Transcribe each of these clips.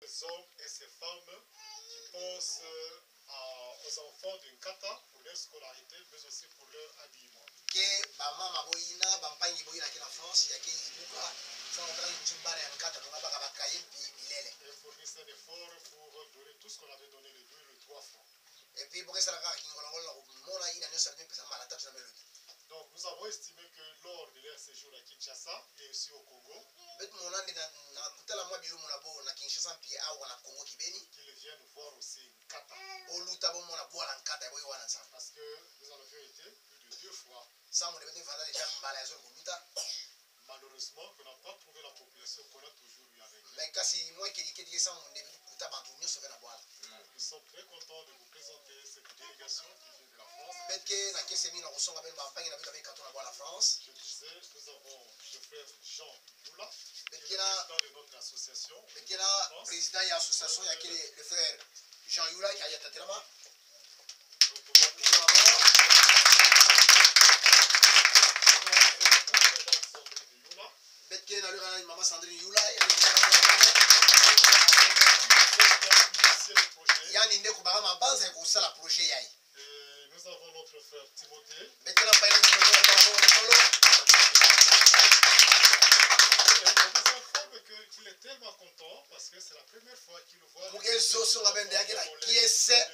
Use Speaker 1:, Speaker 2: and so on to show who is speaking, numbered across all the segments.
Speaker 1: Les hommes et ces femmes qui pensent aux enfants d'une kata pour leur scolarité, mais aussi pour leur habillement.
Speaker 2: Que bamama boyina bampangi boyina ki na France ya ki ibuka sans entrer une chumbara ya nkata donc abaka bakaye puis bilele.
Speaker 1: Et fournissent un effort pour donner tout ce qu'on avait donné les 2 et les 3 francs.
Speaker 2: Et puis pour que ça la ki ngolongola mona ina ne servir pesa mala tatu na melodi.
Speaker 1: Donc nous avons estimé que lors de leur séjour à Kinshasa et aussi au Congo,
Speaker 2: Bet mona na kutala mwa bilu mona bo na Kinshasa puis au na Congo kibeni
Speaker 1: qu'ils viennent voir aussi une kata.
Speaker 2: Oluta bo mona bo la nkata boy wana sa.
Speaker 1: Parce que nous en avions été plus de 2 fois.
Speaker 2: Ça mon devait faire déjà mbala ya zo koluta.
Speaker 1: Malheureusement, on n'a pas trouvé la population qu'on a toujours eu avec nous.
Speaker 2: Mais kasi moi qui dit ça mon devait kuta bantu nyoso na boala.
Speaker 1: Nous sommes très contents de vous présenter cette délégation qui vient de la France.
Speaker 2: Bet que na kese mi na kusonga ben bampangi na bitu avec kato na boala France.
Speaker 1: Je disais, nous avons le frère Jean Youla,
Speaker 2: Bet
Speaker 1: qui est le président de notre association.
Speaker 2: Bet que là président de l'association il y a le frère Jean Youla qui a été là-bas. Bet que na lura maman Sandrine Youla yani ndeko baba mabanza ko sala projet yayi.
Speaker 1: Nous avons notre frère Timothée.
Speaker 2: Bet que na pa ile Timothée
Speaker 1: qu'il est tellement content parce que c'est la première fois qu'il voit
Speaker 2: Mugel soso ngabende yake la kiese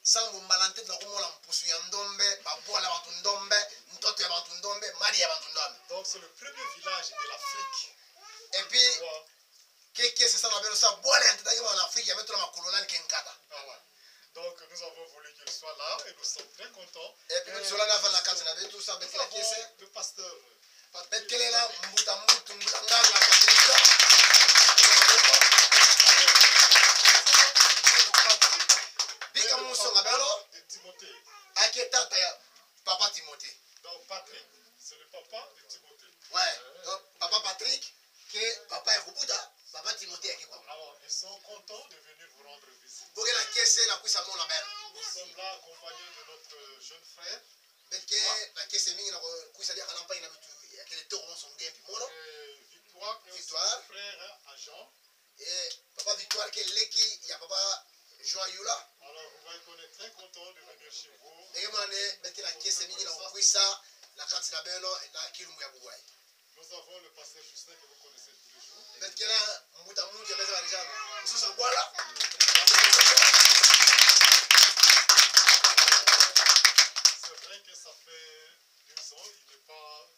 Speaker 2: sambu malante na kumola mpusu ya ndombe babola bantu ndombe mtoto ya bantu ndombe mali ya bantu ndombe.
Speaker 1: Donc c'est le premier village de l'Afrique.
Speaker 2: Et puis qu'est-ce que ça na belo sa bola ya ntata en Afrique ya mettre ma coloniale kenkata.
Speaker 1: Donc nous avons voulu qu'il soit là et nous sommes très contents.
Speaker 2: Et puis nous sommes là avant la carte na tout ça avec la caisse.
Speaker 1: Le pasteur
Speaker 2: Betkelela mbuta mbutu mbuta ngala la Patrick. Bika muso ngabelo
Speaker 1: de Timothée.
Speaker 2: Aketata ya papa Timothée.
Speaker 1: Donc Patrick, c'est le papa de Timothée.
Speaker 2: Ouais. Donc papa Patrick que papa est Rubuta, papa Timothée est quoi.
Speaker 1: Alors, ils sont contents de venir vous rendre visite.
Speaker 2: Pour que la caisse la puisse mon label.
Speaker 1: Nous sommes là accompagnés de notre jeune frère.
Speaker 2: Betke la caisse mingi na kuisa dia kana pa ina bitu ya kile toko son game puis mono.
Speaker 1: Victoire, Victoire, frère à Jean.
Speaker 2: Et papa Victoire qui est leki ya papa Jean Youla.
Speaker 1: Alors vous voyez qu'on est très content de venir chez vous.
Speaker 2: Et moi ne betke la caisse mingi na kuisa la carte na beno la kilumu ya buwai.
Speaker 1: Nous avons le pasteur Justin que vous connaissez tous les jours.
Speaker 2: Betke la mbuta mungu ya beza déjà. Nous sommes voilà.
Speaker 1: C'est vrai que ça fait 2 ans, il n'est pas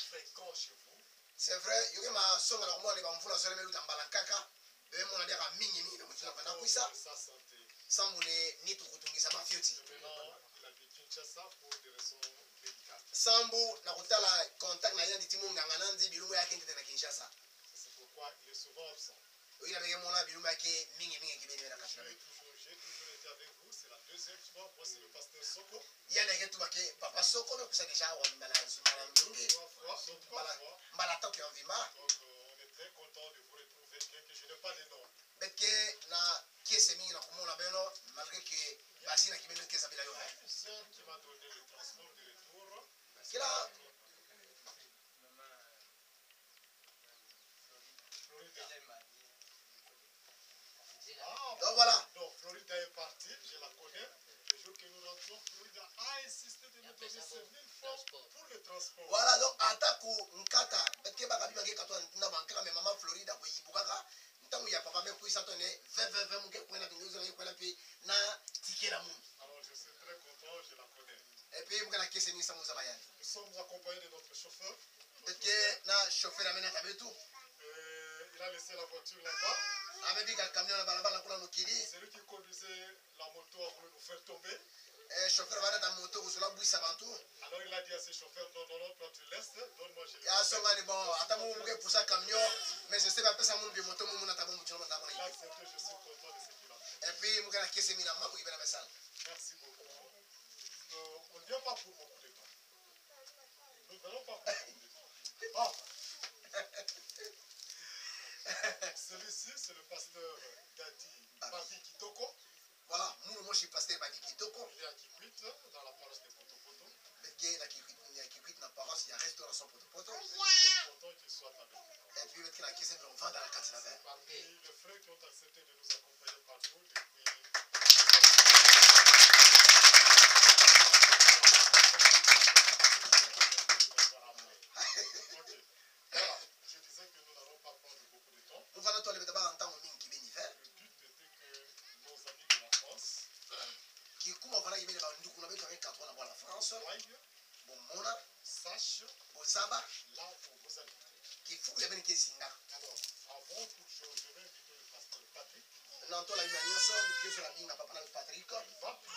Speaker 1: fréquent chez vous.
Speaker 2: C'est vrai, il y a ma songa na kumwa liba mfuna sole melu tambala kaka. Bebe mwana dia ka mingi mingi na mutuna kana kuisa.
Speaker 1: Sa santé.
Speaker 2: Sambune ni tukutungisa mafioti.
Speaker 1: Maintenant, il habite Kinshasa pour des raisons médicales.
Speaker 2: Sambu na kutala contact na yandi timu nganga nanzi bilumu yake ndete na Kinshasa.
Speaker 1: C'est pourquoi il est souvent absent.
Speaker 2: Il a mona bilumu yake mingi mingi kibeni na kashana.
Speaker 1: J'ai toujours été avec vous, c'est la 2e fois. Moi c'est le pasteur Soko.
Speaker 2: Yana yetu bake papa Soko no kusa deja wa mbala mingi.
Speaker 1: 3 fois.
Speaker 2: Mbala toki en vima.
Speaker 1: Donc on est très content de vous retrouver, bien que je n'ai pas les noms.
Speaker 2: Betke na kiese mingi na kumona beno malgré que basi na kibeni kesa bila yo.
Speaker 1: C'est un qui m'a donné le transport de retour.
Speaker 2: Kila donc voilà.
Speaker 1: Donc Florida est partie, je la connais. Le jour que nous rentrons, Florida a insisté de nous donner ces 1000 francs pour le transport.
Speaker 2: Voilà, donc ataku nkata betke baka biba ke katwa na bankaka mais maman Florida ko yibukaka ntango ya papa me kuisa tone 20 muke kwena bingozo ni kwena pi na tikela mungu.
Speaker 1: Alors je suis très content, je la connais.
Speaker 2: Et puis mukana kese ni samu zabayani.
Speaker 1: Nous sommes accompagnés de notre chauffeur.
Speaker 2: Betke na chauffeur amena tabetu.
Speaker 1: Il a laissé la voiture là-bas.
Speaker 2: Amebika camion na balabala kula nokili.
Speaker 1: C'est lui qui conduisait la moto a voulu nous faire tomber.
Speaker 2: Et chauffeur bana ta moto ko sula buisa bantu.
Speaker 1: Alors il a dit à ses chauffeurs non, toi tu laisses, donne-moi je.
Speaker 2: Ya songa ni bon, atamu muke poussa camion, mais je sais pas pesa mungu bi moto mumu na tabu muchino na
Speaker 1: Il a accepté, je suis content de ce qu'il a fait.
Speaker 2: Et puis mukana kese mina mako ibena besala.
Speaker 1: Merci beaucoup. On ne vient pas pour beaucoup de temps. Nous ne venons pas pour beaucoup de temps. Celui-ci, c'est le pasteur Badi Kitoko.
Speaker 2: Voilà, moi je suis pasteur Badi Kitoko.
Speaker 1: Il est à Kikwit, dans la paroisse de Potopoto.
Speaker 2: Betke la Kikwit na paroisse, il y a restauration Potopoto.
Speaker 1: Je suis content qu'il soit avec nous.
Speaker 2: Et puis puis mettre la caisse et on vend dans la carte.
Speaker 1: Parmi les frères qui ont accepté de nous accompagner partout depuis. Voilà, je disais que nous n'allons pas prendre beaucoup de temps.
Speaker 2: Nous allons tourner d'abord en temps au mingi béni.
Speaker 1: Le but était que nos amis de la France
Speaker 2: Qui comme on va y mettre nous qu'on avait avec 4 ans la France. Bon mona.
Speaker 1: Sache
Speaker 2: Bon zaba.
Speaker 1: là où vous habitez.
Speaker 2: Qui fout les béni qui singa.
Speaker 1: Alors, avant toute chose, je vais inviter le pasteur Patrick.
Speaker 2: Non toi la union son depuis sur la binga papa na Patrick.
Speaker 1: Il va prier.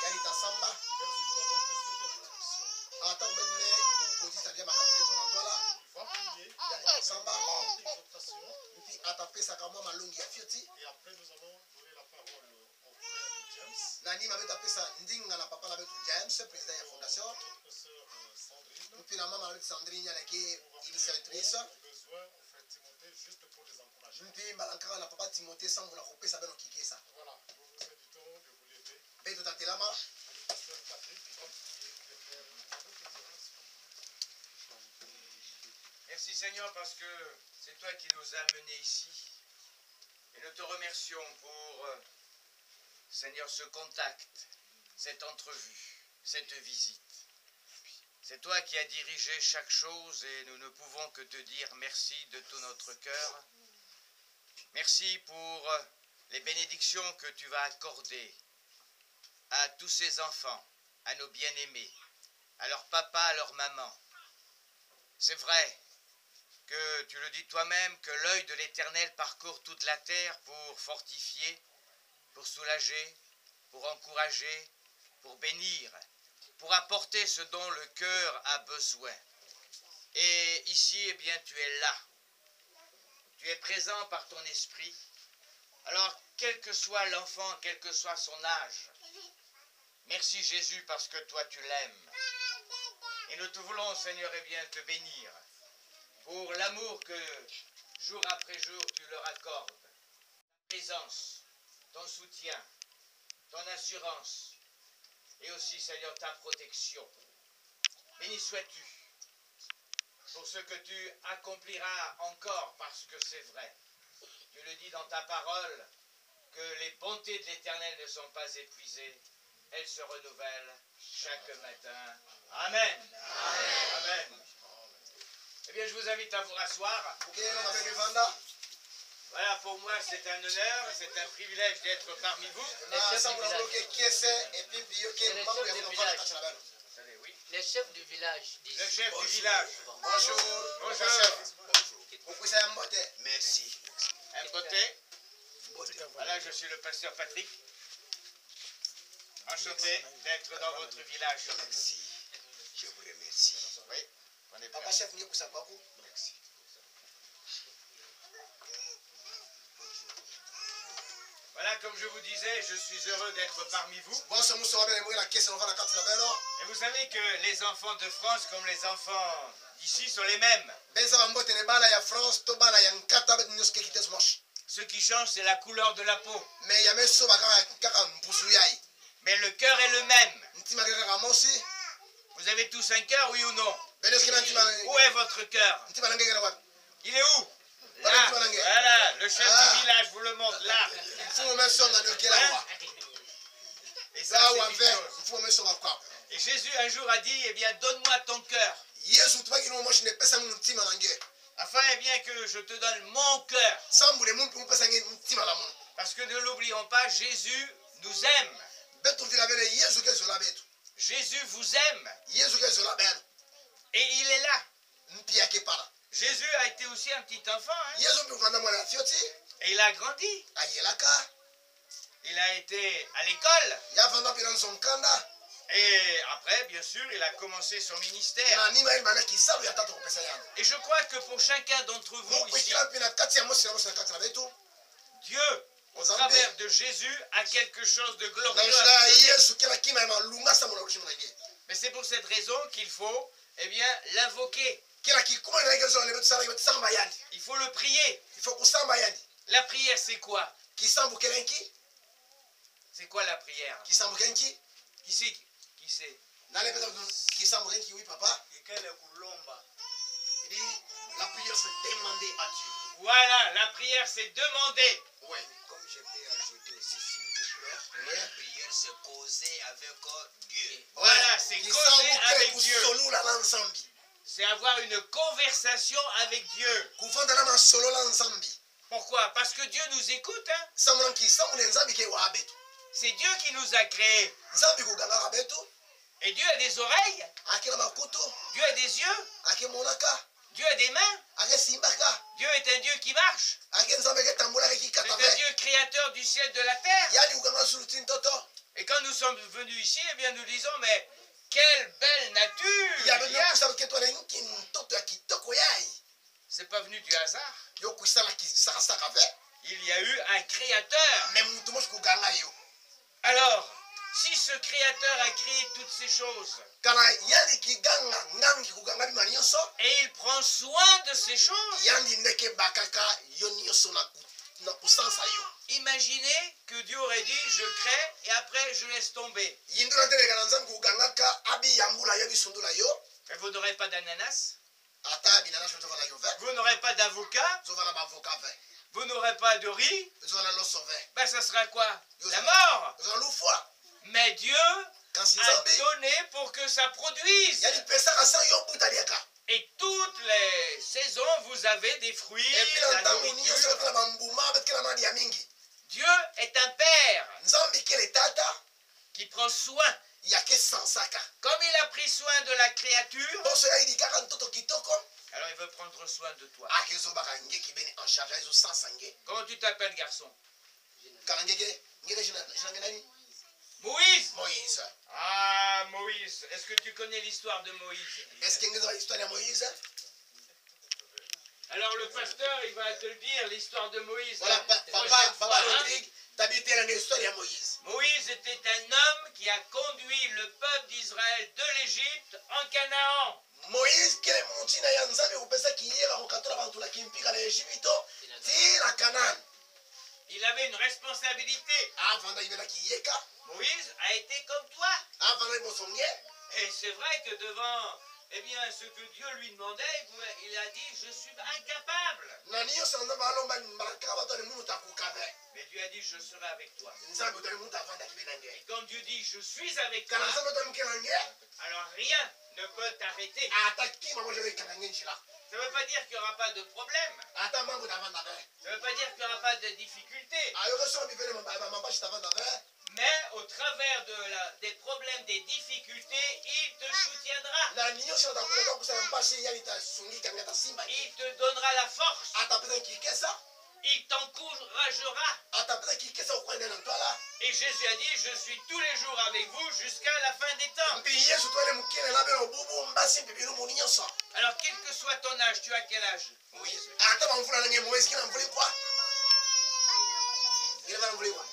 Speaker 2: Yani ta samba.
Speaker 1: Comme si nous avons fait cette introduction.
Speaker 2: Attends mettre ko dit ça dia makamite to toi là.
Speaker 1: Il va prier.
Speaker 2: Yani ta samba.
Speaker 1: Exhortation.
Speaker 2: Puis atapé ça comme malongi ya fioti.
Speaker 1: Et après, nous allons donner la parole au frère de James.
Speaker 2: Nani m'a tapé ça ndinga na papa la betu James président de la fondation.
Speaker 1: Notre sœur Sandrine.
Speaker 2: Puis la maman avec Sandrine la qui initiatrice.
Speaker 1: Besoin au frère Timothée juste pour les encourager.
Speaker 2: Puis malankara na papa Timothée sans vous la couper ça beno kikesa.
Speaker 1: Voilà, nous vous invitons de vous lever.
Speaker 2: Beto tatelama.
Speaker 1: Le pasteur Patrick va prier et faire toutes les orations.
Speaker 3: Merci Seigneur parce que c'est toi qui nous as amenés ici. Et nous te remercions pour, Seigneur, ce contact, cette entrevue, cette visite. C'est toi qui as dirigé chaque chose et nous ne pouvons que te dire merci de tout notre cœur. Merci pour les bénédictions que tu vas accorder à tous ces enfants, à nos bien-aimés, à leur papa, à leur maman. C'est vrai que tu le dis toi-même, que l'œil de l'Éternel parcourt toute la terre pour fortifier, pour soulager, pour encourager, pour bénir, pour apporter ce dont le cœur a besoin. Et ici, eh bien, tu es là. Tu es présent par ton esprit. Alors, quel que soit l'enfant, quel que soit son âge, merci Jésus parce que toi tu l'aimes. Et nous te voulons, Seigneur, eh bien, te bénir pour l'amour que jour après jour tu leur accordes. Ta présence, ton soutien, ton assurance et aussi, Seigneur, ta protection. Béni sois-tu pour ce que tu accompliras encore parce que c'est vrai. Tu le dis dans ta parole que les bontés de l'Éternel ne sont pas épuisées. Elles se renouvellent chaque matin. Amen. Amen. Amen. Eh bien, je vous invite à vous rasseoir. Voilà, pour moi, c'est un honneur, c'est un privilège d'être parmi vous.
Speaker 4: Les chefs du village.
Speaker 3: Le chef du village.
Speaker 2: Bonjour.
Speaker 3: Bonjour.
Speaker 2: Merci.
Speaker 3: Un beauté. Voilà, je suis le pasteur Patrick. Enchanté d'être dans votre village.
Speaker 2: Merci. Je vous remercie.
Speaker 3: Oui, on est
Speaker 2: Papa
Speaker 3: prêt.
Speaker 2: chef, nous sommes pas. Merci.
Speaker 3: Voilà, comme je vous disais, je suis heureux d'être parmi vous.
Speaker 2: Bon, ce mousse va bien la caisse, on va la carte la belle.
Speaker 3: Et vous savez que les enfants de France, comme les enfants d'ici, sont les mêmes. Ce qui change, c'est la couleur de la peau. Mais le cœur est le même. Vous avez tous un cœur, oui ou non? Où est votre cœur? Il est où? Là, voilà, le chef du village vous le montre, là. Hein? Et ça, c'est une chose. Et Jésus un jour a dit, eh bien, donne-moi ton cœur. Afin, eh bien, que je te donne mon cœur. Parce que ne l'oublions pas, Jésus nous aime. Jésus vous aime. Et il est là. Jésus a été aussi un petit enfant. Hein? Et il a grandi. Il a été à l'école. Et après, bien sûr, il a commencé son ministère. Et je crois que pour chacun d'entre vous ici, Dieu, au travers de Jésus, a quelque chose de glorieux. Mais c'est pour cette raison qu'il faut, eh bien, l'invoquer. Il faut le prier. La prière, c'est quoi? C'est quoi la prière? Qui c'est? Qui c'est?
Speaker 2: La prière, c'est demander à Dieu.
Speaker 3: Voilà, la prière, c'est demander.
Speaker 2: Oui.
Speaker 5: Comme je peux ajouter aussi, s'il vous plaît, la prière, c'est causer avec Dieu.
Speaker 3: Voilà, c'est causer avec Dieu.
Speaker 2: Dieu.
Speaker 3: C'est avoir une conversation avec Dieu.
Speaker 2: Kufanda na solo la nzambi.
Speaker 3: Pourquoi? Parce que Dieu nous écoute. Hein?
Speaker 2: Samulan ki samule nzambi ke wa betu.
Speaker 3: C'est Dieu qui nous a créés.
Speaker 2: Nzambi kuganga betu.
Speaker 3: Et Dieu a des oreilles.
Speaker 2: Akela makutu.
Speaker 3: Dieu a des yeux.
Speaker 2: Ake monaka.
Speaker 3: Dieu a des mains.
Speaker 2: Ake simbaka.
Speaker 3: Dieu est un Dieu qui marche.
Speaker 2: Ake nzambe ke tambula ke
Speaker 3: C'est
Speaker 2: katave.
Speaker 3: un Dieu créateur du ciel et de la terre.
Speaker 2: Yani kuganga sulutin toto.
Speaker 3: Et quand nous sommes venus ici, eh bien nous disons, mais quelle belle nature!
Speaker 2: Ya beno kusala ke to na nki toto ya kitoko yai.
Speaker 3: C'est pas venu du hasard.
Speaker 2: Yo kusala ki saka ve.
Speaker 3: Il y a eu un créateur.
Speaker 2: Mais mutu mosh kuganga yo.
Speaker 3: Alors, si ce créateur a créé toutes ces choses,
Speaker 2: Kana yani kiganga ngangi kuganga bi manyoso.
Speaker 3: et il prend soin de ces choses,
Speaker 2: Yani neke bakaka yo nyoso na kusansa yo.
Speaker 3: imaginez que Dieu aurait dit, je crée et après je laisse tomber.
Speaker 2: Yindura tele kana nzambi kuganga ka abi yambula yo bisundula yo.
Speaker 3: Et vous n'aurez pas d'ananas,
Speaker 2: Ata binana shoto vala yo ve.
Speaker 3: vous n'aurez pas d'avocat,
Speaker 2: Zo vala ba avocat ve.
Speaker 3: vous n'aurez pas de riz,
Speaker 2: Zo vala lo sauve.
Speaker 3: ben ça sera quoi? La mort.
Speaker 2: Zo lu foi.
Speaker 3: Mais Dieu
Speaker 2: Quand si
Speaker 3: a
Speaker 2: nzambi
Speaker 3: donné pour que ça produise.
Speaker 2: yani pesa ka sa yo buta liaka.
Speaker 3: Et toutes les saisons, vous avez des fruits,
Speaker 2: Et puis
Speaker 3: de la
Speaker 2: la ntango nyoso
Speaker 3: nourriture.
Speaker 2: kala bambuma bet kala madi ya mingi.
Speaker 3: Dieu est un père
Speaker 2: Nzambi kele tata
Speaker 3: qui prend soin.
Speaker 2: ya ke sansaka.
Speaker 3: Comme il a pris soin de la créature,
Speaker 2: Boso ya idi kaka ntoto kitoko.
Speaker 3: alors il veut prendre soin de toi.
Speaker 2: Ake zo baka ngeki beni en charge zo sansange.
Speaker 3: Comment tu t'appelles, garçon?
Speaker 2: Kala ngeke jina nani?
Speaker 3: Moïse.
Speaker 2: Moïse.
Speaker 3: Ah, Moïse. Est-ce que tu connais l'histoire de Moïse?
Speaker 2: Est-ce que ngeza histoire ya Moïse?
Speaker 3: Alors le pasteur, il va te le dire, l'histoire de Moïse.
Speaker 2: Voilà
Speaker 3: la prochaine
Speaker 2: papa
Speaker 3: fois,
Speaker 2: papa
Speaker 3: hein.
Speaker 2: Rodrigue, t'habites la histoire ya Moïse.
Speaker 3: Moïse était un homme qui a conduit le peuple d'Israël de l'Égypte en Canaan.
Speaker 2: Moïse kele mutina ya nzambe kupesa kiyera kokatola bantu na kimpika na Ejipito ti na Canaan.
Speaker 3: Il avait une responsabilité.
Speaker 2: Avant d'arriver kiyeka,
Speaker 3: Moïse a été comme toi.
Speaker 2: avant de mosonge,
Speaker 3: Et c'est vrai que devant ce que Dieu lui demandait, il a dit, je suis incapable.
Speaker 2: na niyo sanza balomba mbaka bato le munu takukabe.
Speaker 3: Mais Dieu a dit, je serai avec toi.
Speaker 2: Nzambe utali munu avanda kibenange.
Speaker 3: Et quand Dieu dit, je suis avec toi,
Speaker 2: Kana nzambe utali mukenange,
Speaker 3: alors rien ne peut t'arrêter.
Speaker 2: ata kima mo jere kanange njila.
Speaker 3: Ça ne veut pas dire qu'il n'y aura pas de problème.
Speaker 2: Ata mangu tavanda be.
Speaker 3: Ça ne veut pas dire qu'il n'y aura pas de difficultés.
Speaker 2: Ayo so bifele mabashi tavanda be.
Speaker 3: Mais au travers des problèmes, des difficultés, il te soutiendra.
Speaker 2: Na niyo so takuta kusala mpashi yani tasungi kanga tasimba.
Speaker 3: Il te donnera la force.
Speaker 2: Ata pesa kikesa,
Speaker 3: Il t'encouragera.
Speaker 2: ata pesa kikesa ukwenda na twala.
Speaker 3: Et Jésus a dit, je suis tous les jours avec vous jusqu'à la fin des temps.
Speaker 2: Mpi Yesu twale mukene na belo bubu mbasi mpibilu muni nyonso.
Speaker 3: Alors, quel que soit ton âge, tu as quel âge, Moïse?
Speaker 2: Ata bamvula nange Moïse kina mvuli kwa. Ile bana mvuli kwa.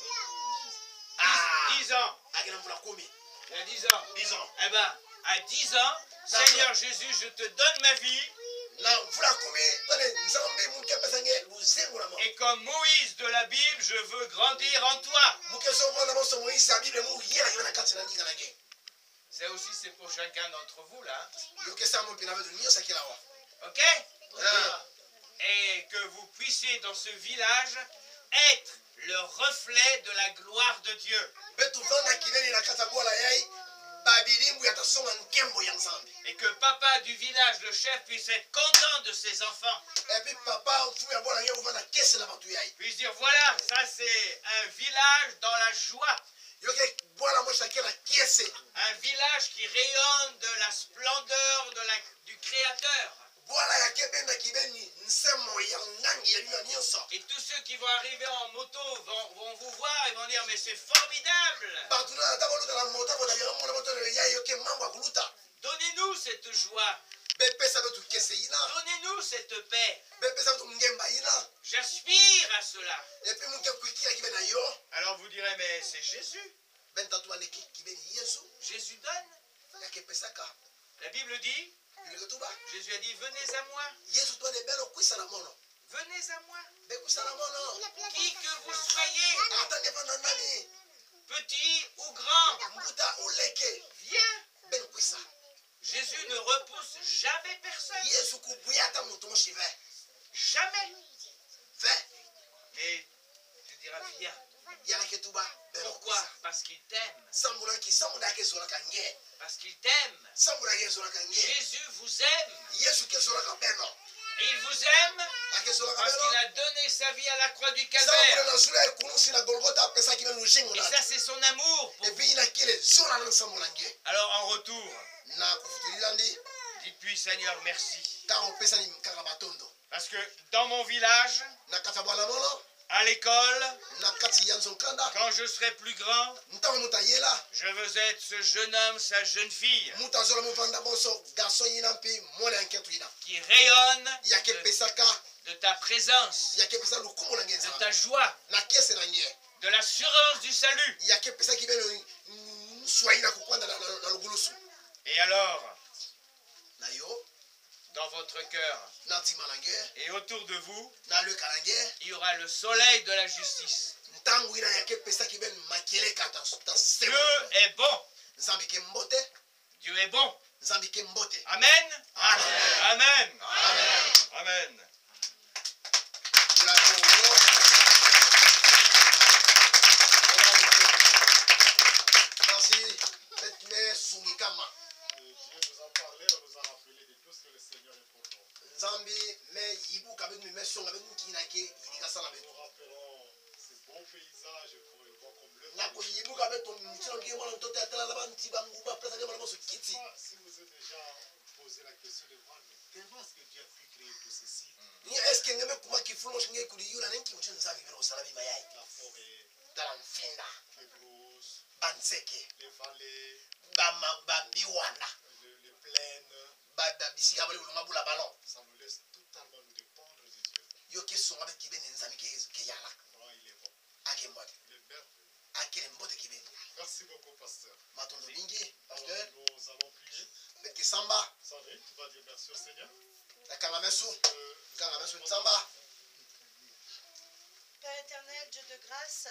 Speaker 3: 10 ans.
Speaker 2: Akina mvula 10.
Speaker 3: Il a 10 ans.
Speaker 2: 10 ans.
Speaker 3: Eh bien, à 10 ans, Seigneur Jésus, je te donne ma vie.
Speaker 2: Na mvula 10 tone nzambe muke pesa nge luzengo na mo.
Speaker 3: Et comme Moïse de la Bible, je veux grandir en toi.
Speaker 2: Muke so mwana boso Moïse a Bible mu yela kina kati na ninga nange.
Speaker 3: C'est aussi, c'est pour chacun d'entre vous, là.
Speaker 2: Yo kesa mo pina vetu nyosa kila wa.
Speaker 3: OK? Et que vous puissiez, dans ce village, être le reflet de la gloire de Dieu.
Speaker 2: Betu vanda kineni na kata bola yai. Babilimbu yatasonga nkembo ya nzambe.
Speaker 3: Et que papa du village, le chef, puisse être content de ses enfants.
Speaker 2: Et puis papa mfu ya bola yai uvanda kese na batu yai.
Speaker 3: Puisse dire, voilà, ça c'est un village dans la joie.
Speaker 2: Yo ke bola mo shakela kese.
Speaker 3: Un village qui rayonne de la splendeur du Créateur.
Speaker 2: Bola ya kebenda kibeni nsemo ya ngangi ya liyo nyonso.
Speaker 3: Et tous ceux qui vont arriver en moto vont vous voir et vont dire, mais c'est formidable.
Speaker 2: Partout na taboluta na mota boda ya mo na moto yai yo ke mambo akuluta.
Speaker 3: Donnez-nous cette joie.
Speaker 2: Bepesa betu kese ina.
Speaker 3: Donnez-nous cette paix.
Speaker 2: Bepesa betu ngemba ina.
Speaker 3: J'aspire à cela.
Speaker 2: Et puis muke kuikira kibena yo.
Speaker 3: Alors vous direz, mais c'est Jésus.
Speaker 2: Benta tu aneki kibeni Yesu.
Speaker 3: Jésus donne.
Speaker 2: Ya ke pesaka.
Speaker 3: La Bible dit,
Speaker 2: Biletuba.
Speaker 3: Jésus a dit, venez à moi.
Speaker 2: Yesu tu ane belo kuisa na mono.
Speaker 3: Venez à moi.
Speaker 2: Be kuisa na mono.
Speaker 3: Qui que vous soyez,
Speaker 2: Atange vanda nani.
Speaker 3: petit ou grand,
Speaker 2: Mbuta uleke.
Speaker 3: viens.
Speaker 2: Ben kuisa.
Speaker 3: Jésus ne repousse jamais personne.
Speaker 2: yesu kubuya ata moto moshi ve
Speaker 3: Jamais.
Speaker 2: ve
Speaker 3: Mais tu diras, viens.
Speaker 2: yalaki tuba
Speaker 3: Pourquoi? Parce qu'il t'aime.
Speaker 2: sambulaki sambulaki ezolaka nge
Speaker 3: Parce qu'il t'aime.
Speaker 2: sambulaki ezolaka nge
Speaker 3: Jésus vous aime.
Speaker 2: yesu ke ezolaka beno
Speaker 3: Et il vous aime
Speaker 2: ake ezolaka
Speaker 3: parce qu'il
Speaker 2: beno
Speaker 3: a donné sa vie à la croix du
Speaker 2: sambula
Speaker 3: calvaire.
Speaker 2: na zula ekunusi na golgota apesaki beno lujengo
Speaker 3: Et
Speaker 2: na
Speaker 3: ça, c'est son amour pour
Speaker 2: epuis
Speaker 3: vous.
Speaker 2: inakile ezola na nsambula nge
Speaker 3: Alors, en retour,
Speaker 2: na kofutilila ndi
Speaker 3: dites-lui, Seigneur, merci.
Speaker 2: ntango opesani kaka batondo
Speaker 3: Parce que dans mon village,
Speaker 2: na kati ya bwana mono
Speaker 3: à l'école,
Speaker 2: na kati ya nzonkanda
Speaker 3: quand je serai plus grand,
Speaker 2: ntango moto ayela
Speaker 3: je veux être ce jeune homme, sa jeune fille,
Speaker 2: moto azola movanda bonso garson yina mpe mwana ya nketu yina
Speaker 3: qui rayonne
Speaker 2: yake epesaka
Speaker 3: de ta présence,
Speaker 2: yake epesa lokumu na nge
Speaker 3: de
Speaker 2: nzala
Speaker 3: ta joie,
Speaker 2: na kese na nge
Speaker 3: de l'assurance du salut.
Speaker 2: yake epesaki beno nswai na kokwanda na lugulusu
Speaker 3: Et alors,
Speaker 2: na yo
Speaker 3: dans votre cœur
Speaker 2: na ntima na nge
Speaker 3: et autour de vous,
Speaker 2: na lweka na nge
Speaker 3: il y aura le soleil de la justice.
Speaker 2: ntango ina yake epesaki beno makeleka ta
Speaker 3: Dieu
Speaker 2: sema
Speaker 3: est bon.
Speaker 2: nzambe ke mbote
Speaker 3: Dieu est bon.
Speaker 2: nzambe ke mbote
Speaker 3: Amen.
Speaker 2: Amen.
Speaker 3: Amen. Amen.
Speaker 2: Bravo. Merci. Faites-le sungikama.
Speaker 1: Dieu nous a parlé, on nous a rappelé de tout ce que le Seigneur est pour nous.
Speaker 2: Nzambe me yibuka betu me songa betu kinake yidika sana betu.
Speaker 1: Nous rappelons ces bons paysages pour le bois comme le
Speaker 2: Na ko yibuka betu mtino ngi mwana mtoto atala la banti banguba pesa de mwana kiti.
Speaker 1: Si vous êtes déjà posé la question de voir, mais comment est-ce que Dieu a pu créer tout ceci?
Speaker 2: Ni eske ngeme kuma kifulo shinge kuli yula nenki mtino nzambe bero salabi mayai.
Speaker 1: La forêt,
Speaker 2: Tala mfinda,
Speaker 1: les brousses,
Speaker 2: banseke,
Speaker 1: les vallées,
Speaker 2: ba biwana,
Speaker 1: les plaines,
Speaker 2: ba bisika bale ulunga bula ballon.
Speaker 1: ça nous laisse totalement nous dépendre de Dieu.
Speaker 2: Yo ke songa betu kibene nzambe ke yala.
Speaker 1: Vraiment, il est bon.
Speaker 2: Ake mbote.
Speaker 1: Il est merveilleux.
Speaker 2: Ake mbote kibene.
Speaker 1: Merci beaucoup, pasteur.
Speaker 2: Matondo bingi,
Speaker 1: Alors,
Speaker 2: pasteur,
Speaker 1: nous allons prier.
Speaker 2: betke samba,
Speaker 1: Sandrine, tu vas dire merci au Seigneur.
Speaker 2: la kamamesu,
Speaker 1: Euh,
Speaker 2: kamamesu samba.
Speaker 6: Père éternel, Dieu de grâce,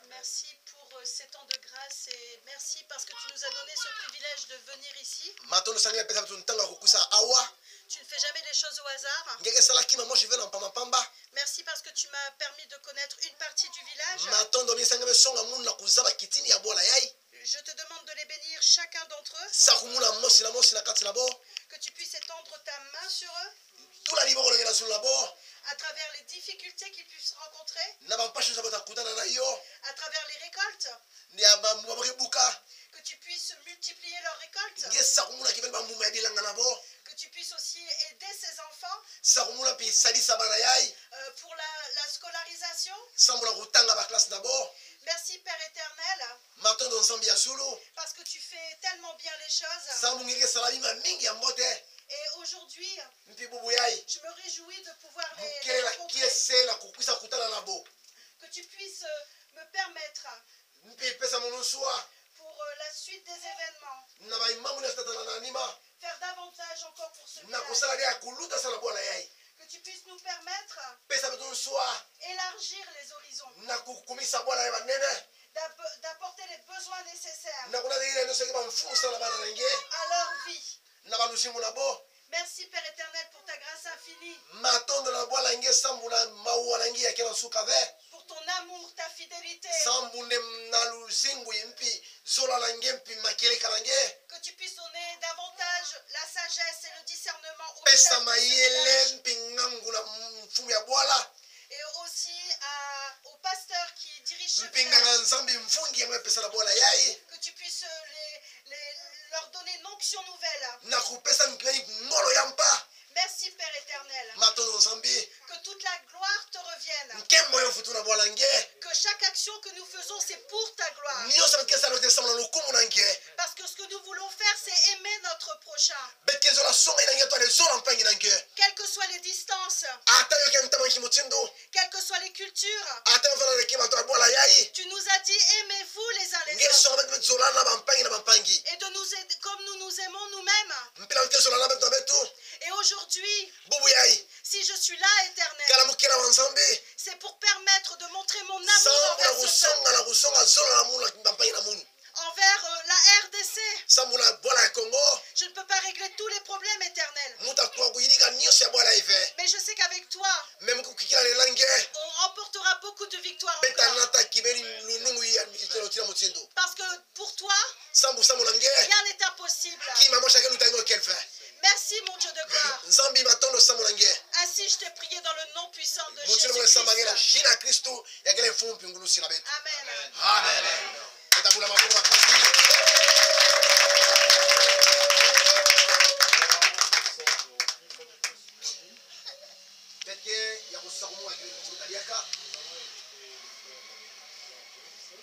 Speaker 6: merci pour ces temps de grâce et merci parce que tu nous as donné ce privilège de venir ici.
Speaker 2: Matondo sangela pesa betu ntanga kukusa awa.
Speaker 6: Tu ne fais jamais les choses au hasard.
Speaker 2: Ngeke sala kima mo je vais na pamba pamba.
Speaker 6: Merci parce que tu m'as permis de connaître une partie du village.
Speaker 2: Matondo mi sangela songa munna kuzaba kitini ya bola yai.
Speaker 6: Je te demande de les bénir chacun d'entre eux,
Speaker 2: Sakumuna mosi na kati na bo.
Speaker 6: que tu puisses étendre ta main sur eux
Speaker 2: Tula liboko ngena sur la bo.
Speaker 6: à travers les difficultés qu'ils puissent rencontrer,
Speaker 2: Na ba pashu za bota kutana na yo.
Speaker 6: à travers les récoltes,
Speaker 2: Ni aba mwa buka.
Speaker 6: que tu puisses multiplier leurs récoltes,
Speaker 2: Nge sakumuna kibel ba muma bilanga na bo.
Speaker 6: que tu puisses aussi aider ces enfants
Speaker 2: Sakumuna pi sali sabana yai.
Speaker 6: pour la scolarisation.
Speaker 2: Sambula kutanga ba classe na bo.
Speaker 6: Merci Père éternel,
Speaker 2: Matondo nsambi ya sulu.
Speaker 6: parce que tu fais tellement bien les choses.
Speaker 2: Sambu ngeke sala bima mingi ya mbote.
Speaker 6: Et aujourd'hui,
Speaker 2: Mpi bubu yai.
Speaker 6: je me réjouis de pouvoir les
Speaker 2: Mukela
Speaker 6: rencontrer.
Speaker 2: kiesela kukusa kutana na bo.
Speaker 6: Que tu puisses me permettre,
Speaker 2: Mpi pesa monusua.
Speaker 6: pour la suite des événements,
Speaker 2: Na ba imamu na tatana na anima.
Speaker 6: faire davantage encore pour ce
Speaker 2: Na
Speaker 6: village.
Speaker 2: kusala dia kuluta sana bola yai.
Speaker 6: Que tu puisses nous permettre
Speaker 2: Pesa betu nsua.
Speaker 6: d'élargir les horizons,
Speaker 2: Na kukumisa bola yai banene.
Speaker 6: d'apporter les besoins nécessaires
Speaker 2: Na kuna ile no seki ba mfumu sana bana nange.
Speaker 6: à leur vie.
Speaker 2: Na ba lusimu na bo.
Speaker 6: Merci Père éternel pour ta grâce infinie,
Speaker 2: Matondo na bola nge sambu na maua nange ya kena suka ve.
Speaker 6: pour ton amour, ta fidélité.
Speaker 2: Sambu ne na luzingu yimpi. Zola nange mpi makeleka nange.
Speaker 6: Que tu puisses donner davantage la sagesse et le discernement aux
Speaker 2: Pesa
Speaker 6: chefs de ce
Speaker 2: mayele
Speaker 6: village.
Speaker 2: mpi ngangu na mfumu ya bola.
Speaker 6: Et aussi aux pasteurs qui dirigent ce
Speaker 2: Mpi
Speaker 6: village.
Speaker 2: nganga nzambi mfungi ya pesa na bola yai.
Speaker 6: Que tu puisses leur donner une onction nouvelle.
Speaker 2: Na kupesa mkiweni ngolo ya mpa.
Speaker 6: Merci Père éternel.
Speaker 2: Matondo nzambi.
Speaker 6: Que toute la gloire te revienne.
Speaker 2: Nkembo yo futu na bola nge.
Speaker 6: Que chaque action que nous faisons, c'est pour ta gloire.
Speaker 2: Niyo sabe kesa no tesama na lukumu nange.
Speaker 6: Parce que ce que nous voulons faire, c'est aimer notre prochain.
Speaker 2: Betke zola songa nange to ale zola mpangi nange.
Speaker 6: Quelles que soient les distances,
Speaker 2: Ata yo ke mtama kimutindu.
Speaker 6: quelles que soient les cultures,
Speaker 2: Ata yo fana le kima to bola yai.
Speaker 6: tu nous as dit aimez-vous les uns les
Speaker 2: Nge
Speaker 6: autres.
Speaker 2: songa bet zola na bampangi na bampangi.
Speaker 6: Et de nous aider comme nous nous aimons nous-mêmes.
Speaker 2: Mpila bet zola na bet to betu.
Speaker 6: Et aujourd'hui,
Speaker 2: Bubu yai.
Speaker 6: si je suis là, éternel,
Speaker 2: Kala mukira wa nzambi.
Speaker 6: c'est pour permettre de montrer mon amour
Speaker 2: Sambu na
Speaker 6: envers ce peuple,
Speaker 2: kusonga na kusonga zola na muna bampangi na munu.
Speaker 6: envers la RDC.
Speaker 2: Sambu na bola ya Congo.
Speaker 6: Je ne peux pas régler tous
Speaker 2: mungulu sila betu.
Speaker 6: Amen.
Speaker 2: Amen. Etabula maboko makasi. Peke ya kusakumu akiliaka.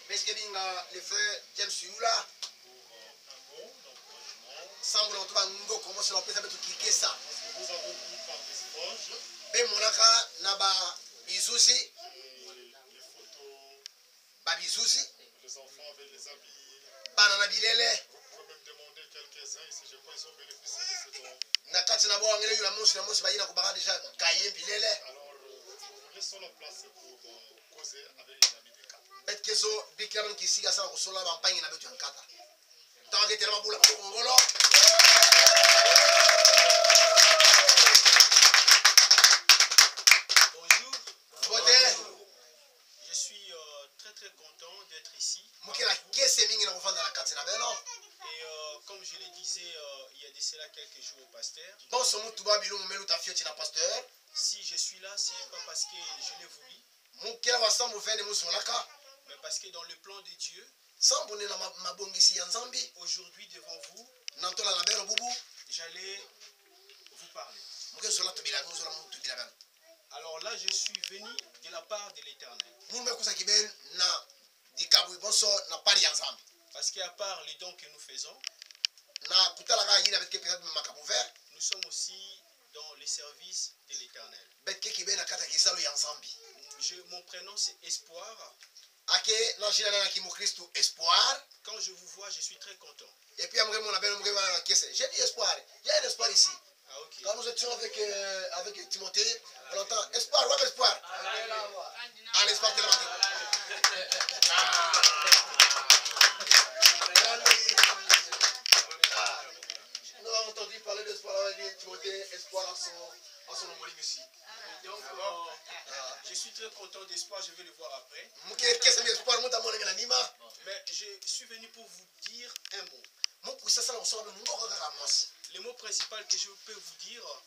Speaker 2: Meske binga le frère James Yula. Semble en tout cas ngo commence à penser betu kikesa.
Speaker 1: Nous avons vu par des sponges.
Speaker 2: Be monaka na ba bizuzi.
Speaker 1: Les photos,
Speaker 2: Ba bizuzi.
Speaker 1: les enfants avec les habits.
Speaker 2: Bana na bilele.
Speaker 1: Vous pouvez même demander quelques-uns ici, je crois qu'ils ont bénéficié de ces dons.
Speaker 2: Na kati na bo angele yula musu na musu ba yina kubaka déjà kaye bilele.
Speaker 1: Alors, vous laissons la place pour causer avec les amis des cas.
Speaker 2: Bet keso bikram kisiga sana kusola ba mpangi na betu yankata. Tanke tela mabula ko ngolo.
Speaker 7: Bonjour.
Speaker 2: Bote.
Speaker 7: Je suis très content d'être ici.
Speaker 2: Mukela kese mingi na kufanda na kati na beno.
Speaker 7: Et comme je le disais il y a de cela quelques jours au pasteur,
Speaker 2: Bon so mutu ba bilumu melu tafieti na pasteur.
Speaker 7: si je suis là, c'est pas parce que je l'ai voulu,
Speaker 2: Mukela wasambu fene musu molaka.
Speaker 7: mais parce que dans le plan de Dieu,
Speaker 2: Sambu ne na mabongisi ya Nzambi.
Speaker 7: aujourd'hui devant vous,
Speaker 2: Nantola la beno bubu.
Speaker 7: j'allais vous parler.
Speaker 2: Muke sola to bila musu la mutu bila beno.
Speaker 7: Alors là, je suis venu de la part de l'Éternel.
Speaker 2: Mulu mekusa kiben na dikabu bonso na pari ya Nzambi.
Speaker 7: Parce qu'à part les dons que nous faisons,
Speaker 2: Na kutala ka yina betke peut-être makabu vert.
Speaker 7: nous sommes aussi dans les services de l'Éternel.
Speaker 2: Betke kiben na kata kisalo ya Nzambi.
Speaker 7: Mon prénom c'est Espoir.
Speaker 2: Ake na jina na kimu Christu espoir.
Speaker 7: Quand je vous vois, je suis très content.
Speaker 2: Et puis après mon appel mon kese. J'ai dit espoir. Il y a un espoir ici.
Speaker 7: Ah ok.
Speaker 2: Quand nous étions avec Timothée, on entend espoir, ouais, espoir. Ah, l'espoir tellement. Nous avons entendu parler d'espoir avec Timothée, espoir à son homonyme ici.
Speaker 7: Donc, je suis très content d'Espoir, je vais le voir après. Mais je suis venu pour vous dire un mot. Le mot principal que je peux vous dire,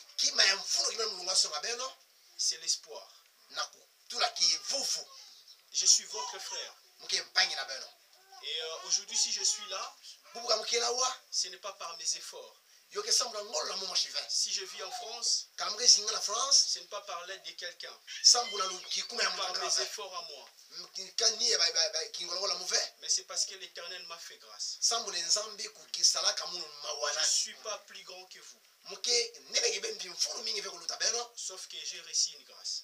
Speaker 7: c'est l'espoir. Je suis votre frère. Et aujourd'hui, si je suis là, ce n'est pas par mes efforts. Si je vis en France, ce n'est pas par l'aide de quelqu'un, par mes efforts à moi. Mais c'est parce que l'Éternel m'a fait grâce. Je ne suis pas plus grand que vous. Sauf que j'ai reçu une grâce.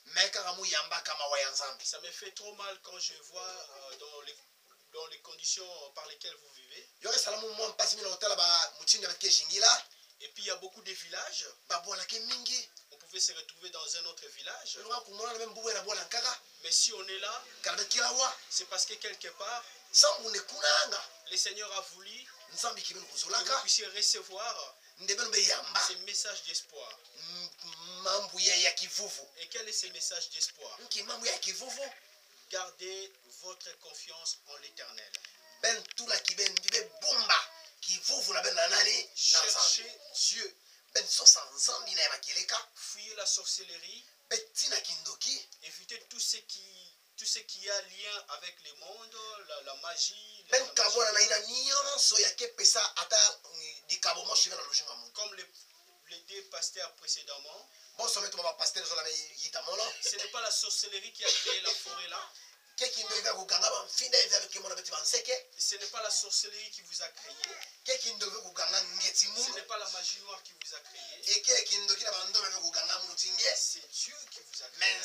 Speaker 7: Ça me fait trop mal quand je vois dans les conditions par lesquelles vous vivez. Et puis il y a beaucoup de villages. On pouvait se retrouver dans un autre village. Mais si on est là, c'est parce que quelque part, le Seigneur a voulu que vous puissiez recevoir ce message d'espoir. Et quel est ce message d'espoir? Gardez votre confiance en l'Éternel. Cherchez Dieu. Fuyez la sorcellerie. Évitez tout ce qui a lien avec le monde, la magie. Comme les deux pasteurs précédemment. Ce n'est pas la sorcellerie qui a créé la forêt là. Ce n'est pas la sorcellerie qui vous a créé. Ce n'est pas la magie noire qui vous a créé. C'est Dieu qui vous a créé.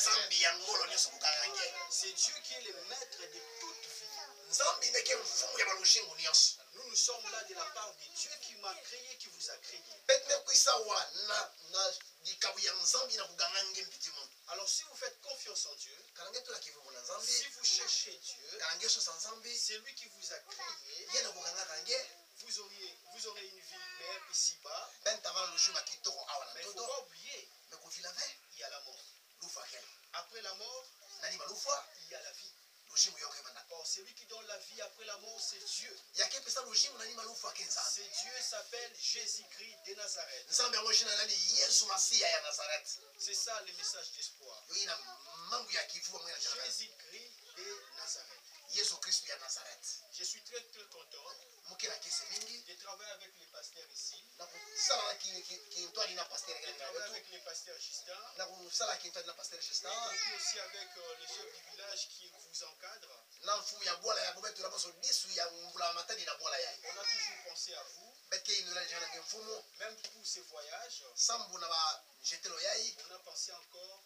Speaker 7: C'est Dieu qui est le maître de toute vie. Nous sommes là de la part de Dieu qui m'a créé, qui vous a créé. Alors si vous faites confiance en Dieu, si vous cherchez Dieu, c'est lui qui vous a créé, vous aurez une vie meilleure ici-bas. Mais il ne faut pas oublier, il y a la mort. Après la mort, il y a la vie. Or, celui qui donne la vie après la mort, c'est Dieu. C'est Dieu s'appelle Jésus-Christ de Nazareth. C'est ça le message d'espoir. Jésus-Christ de Nazareth.
Speaker 2: Nazareth.
Speaker 7: Je suis très très content
Speaker 2: Muke na kese mingi.
Speaker 7: de travailler avec les pasteurs ici.
Speaker 2: Na kusala na kintwali na pasteur
Speaker 7: De travailler avec les pasteurs Justin.
Speaker 2: Na kusala kintwali na pasteur Justin.
Speaker 7: Et puis aussi avec le chef du village qui vous encadre.
Speaker 2: Na mfumu ya bola ya bobetu na boso disu ya mbula matani na bola ya.
Speaker 7: On a toujours pensé à vous.
Speaker 2: Betke inula jana mfumu.
Speaker 7: Même pour ces voyages.
Speaker 2: Sambu na ba jetelo yai.
Speaker 7: On a pensé encore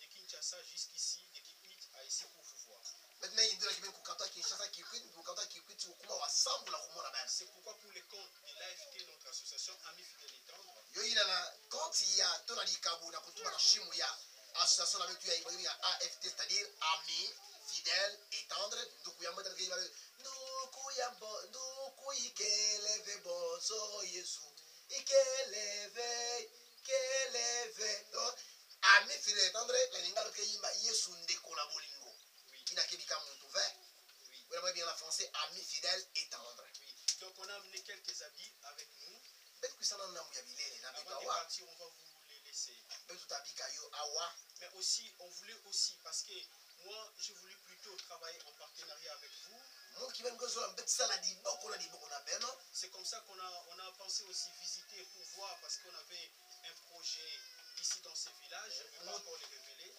Speaker 7: de Kinshasa jusqu'ici, de Kikwit à ici pour vous voir.
Speaker 2: Maintenant indula kiben kukata Kinshasa Kikwit kukata Kikwit ukuma wa sambu na kumona bana.
Speaker 7: C'est pourquoi pour les comptes de l'AFT, notre association Amis Fidèles et Tendres,
Speaker 2: Yo ila na konti ya tona likabu na kutuma na shimu ya association avec ya ibagini ya AFT, c'est-à-dire Amis Fidèles et Tendres. Nduku ya mbata kiba nduku ya bo nduku ikeleve bozo Yesu ikeleve Amis Fidèles et Tendres la lingalo ke yimba Yesu ndeko na bolingo. Kina kebika muntu ve.
Speaker 7: oui.
Speaker 2: Vous l'avez bien en français, Amis Fidèles et Tendres.
Speaker 7: Oui. Donc on a amené quelques habits avec nous.
Speaker 2: Avant
Speaker 7: de partir, on va vous les laisser. Mais aussi, on voulait aussi, parce que moi, j'ai voulu plutôt travailler en partenariat avec vous. C'est comme ça qu'on a pensé aussi visiter pour voir, parce qu'on avait un projet ici dans ce village. Je ne vais pas encore le révéler.